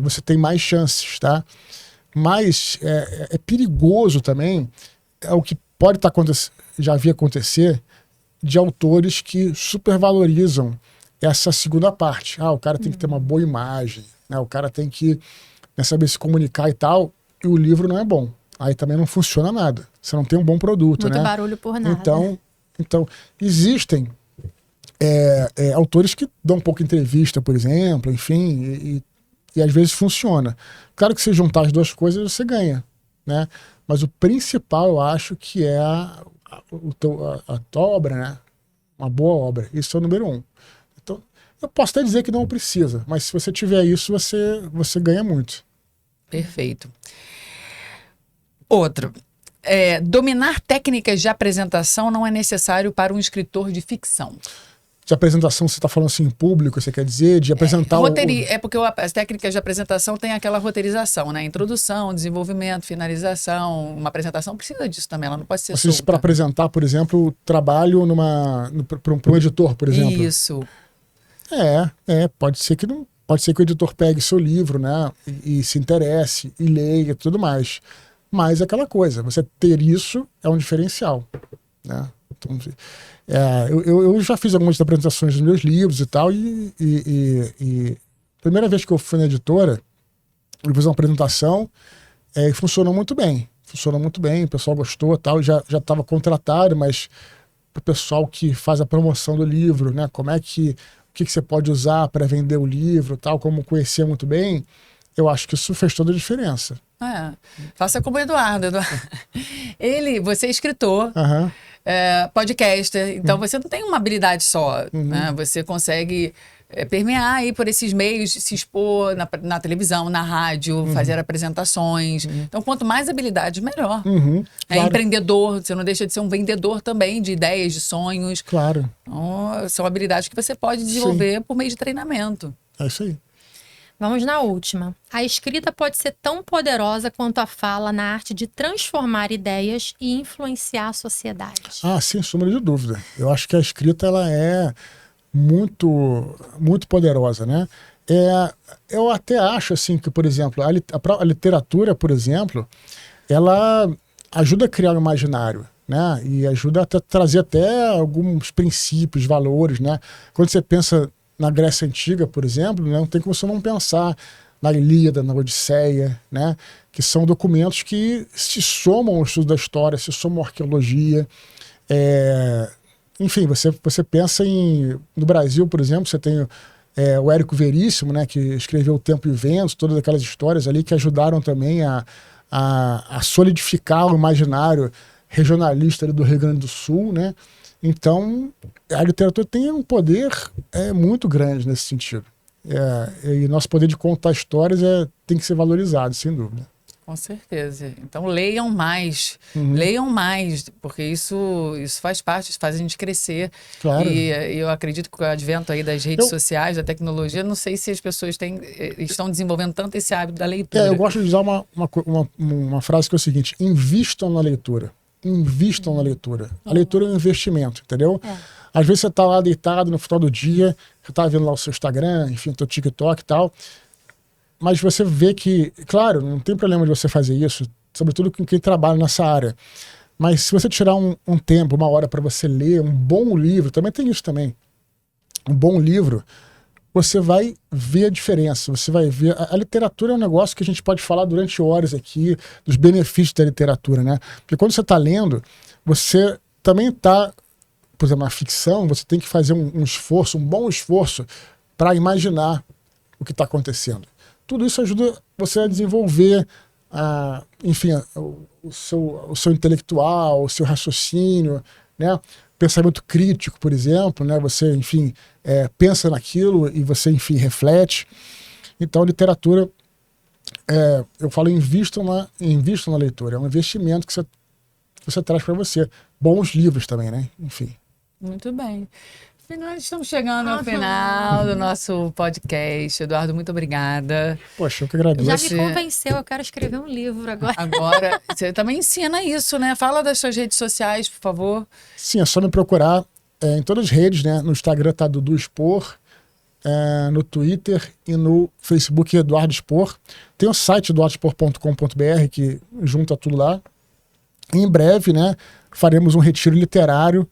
B: você tem mais chances, tá? Mas é perigoso também, o que pode estar acontecendo, já vi acontecer, de autores que supervalorizam essa segunda parte. O cara tem que ter uma boa imagem, né? O cara tem que saber se comunicar e tal, e o livro não é bom. Aí também não funciona nada. Você não tem um bom produto,
C: Muito
B: né?
C: barulho por nada.
B: Então existem autores que dão um pouco entrevista, por exemplo, enfim, e às vezes funciona. Claro que se juntar as duas coisas, você ganha, né? Mas o principal, eu acho, que é a tua obra, né? Uma boa obra. Isso é o número 1. Então, eu posso até dizer que não precisa, mas se você tiver isso, você ganha muito.
A: Perfeito. Outro. Dominar técnicas de apresentação não é necessário para um escritor de ficção.
B: De apresentação, você está falando assim em público, você quer dizer? De apresentar
A: É porque as técnicas de apresentação têm aquela roteirização, né? Introdução, desenvolvimento, finalização. Uma apresentação precisa disso também, ela não pode ser solta.
B: Para apresentar, por exemplo, o trabalho para um editor, por exemplo.
A: Isso.
B: Pode ser que não. Pode ser que o editor pegue seu livro, né? E se interesse, e leia e tudo mais. Mas é aquela coisa, você ter isso é um diferencial, né? Então, eu já fiz algumas apresentações dos meus livros e tal, e primeira vez que eu fui na editora, eu fiz uma apresentação e funcionou muito bem. Funcionou muito bem, o pessoal gostou e tal, já estava contratado, mas o pessoal que faz a promoção do livro, né? O que você pode usar para vender o livro, tal, como conhecer muito bem, eu acho que isso fez toda a diferença.
A: Faça como o Eduardo. Você é escritor, podcaster, então você não tem uma habilidade só, né? Você consegue permear aí por esses meios, se expor na televisão, na rádio, fazer apresentações. Então, quanto mais habilidades, melhor.
B: Claro.
A: Empreendedor, você não deixa de ser um vendedor também de ideias, de sonhos.
B: Claro.
A: Então, são habilidades que você pode desenvolver por meio de treinamento.
B: É isso aí.
C: Vamos na última. A escrita pode ser tão poderosa quanto a fala na arte de transformar ideias e influenciar a sociedade.
B: Sem sombra de dúvida. Eu acho que a escrita ela é muito, muito poderosa, né? Eu até acho assim que, por exemplo, a literatura, por exemplo, ela ajuda a criar um imaginário, né? E ajuda a trazer até alguns princípios, valores, né? Quando você pensa na Grécia Antiga, por exemplo, não tem como você não pensar na Ilíada, na Odisseia, né? Que são documentos que se somam ao estudo da história, se somam à arqueologia, enfim, você pensa no Brasil, por exemplo, você tem o Érico Veríssimo, né, que escreveu O Tempo e o Vento, todas aquelas histórias ali que ajudaram também a solidificar o imaginário regionalista ali do Rio Grande do Sul, né? Então, a literatura tem um poder muito grande nesse sentido. E nosso poder de contar histórias tem que ser valorizado, sem dúvida.
A: Com certeza. Então leiam mais, porque isso faz parte, isso faz a gente crescer.
B: Claro.
A: E eu acredito que com o advento aí das redes sociais, da tecnologia, não sei se as pessoas estão desenvolvendo tanto esse hábito da leitura.
B: Eu gosto de usar uma frase que é o seguinte: invistam na leitura. Invistam na leitura. A leitura é um investimento, entendeu? Às vezes você está lá deitado no final do dia, você está vendo lá o seu Instagram, enfim, o seu TikTok e tal, mas você vê que, claro, não tem problema de você fazer isso, sobretudo com quem trabalha nessa área. Mas se você tirar um tempo, uma hora para você ler um bom livro, também tem isso também, um bom livro, você vai ver a diferença, você vai ver... A literatura é um negócio que a gente pode falar durante horas aqui, dos benefícios da literatura, né? Porque quando você está lendo, você também está, por exemplo, na ficção, você tem que fazer um esforço, um bom esforço para imaginar o que está acontecendo. Tudo isso ajuda você a desenvolver, enfim, o seu intelectual, o seu raciocínio, né? Pensamento crítico, por exemplo, né? Você, enfim, pensa naquilo e você, enfim, reflete. Então, a literatura, eu falo, invistam na leitura. É um investimento que você traz para você. Bons livros também, né? Enfim.
A: Muito bem. Nós estamos chegando ao final do nosso podcast. Eduardo, muito obrigada.
B: Poxa, eu que agradeço.
C: Já me convenceu, eu quero escrever um livro agora.
A: Agora, você também ensina isso, né? Fala das suas redes sociais, por favor.
B: Sim, é só me procurar em todas as redes, né? No Instagram tá Dudu Expor, no Twitter e no Facebook Eduardo Expor. Tem o site eduardoexpor.com.br que junta tudo lá. E em breve, né, faremos um retiro literário.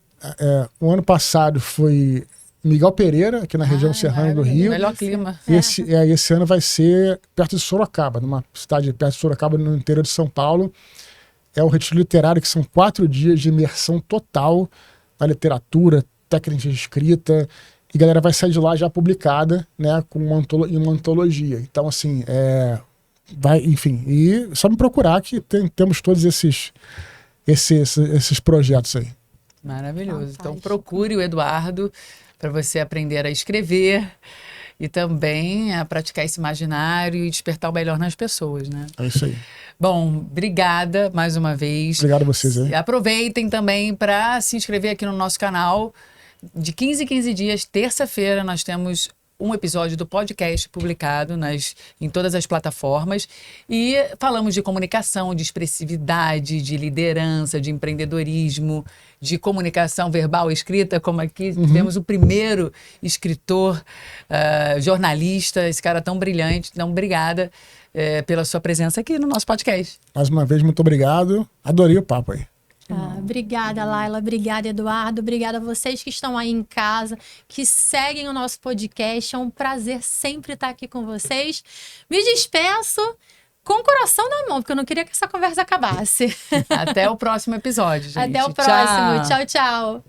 B: O ano passado foi Miguel Pereira, aqui na região serrana do Rio.
A: Melhor clima.
B: Esse ano vai ser perto de Sorocaba, numa cidade perto de Sorocaba, no interior de São Paulo. É um retiro literário que são 4 dias de imersão total na literatura, técnica de escrita, e a galera vai sair de lá já publicada, né, com uma antologia. Então, assim, enfim, e só me procurar que temos todos esses projetos aí.
A: Maravilhoso. Então procure o Eduardo para você aprender a escrever e também a praticar esse imaginário e despertar o melhor nas pessoas, né?
B: É isso aí.
A: Bom, obrigada mais uma vez.
B: Obrigado a vocês aí.
A: Aproveitem também para se inscrever aqui no nosso canal. De 15 em 15 dias, terça-feira, nós temos um episódio do podcast publicado em todas as plataformas e falamos de comunicação, de expressividade, de liderança, de empreendedorismo, de comunicação verbal e escrita, como aqui tivemos o primeiro escritor, jornalista, esse cara tão brilhante. Então, obrigada pela sua presença aqui no nosso podcast.
B: Mais uma vez, muito obrigado. Adorei o papo aí.
C: Obrigada, Laila. Obrigada, Eduardo. Obrigada a vocês que estão aí em casa, que seguem o nosso podcast. É um prazer sempre estar aqui com vocês. Me despeço com o coração na mão, porque eu não queria que essa conversa acabasse.
A: Até o próximo episódio, gente.
C: Até o próximo. Tchau, tchau.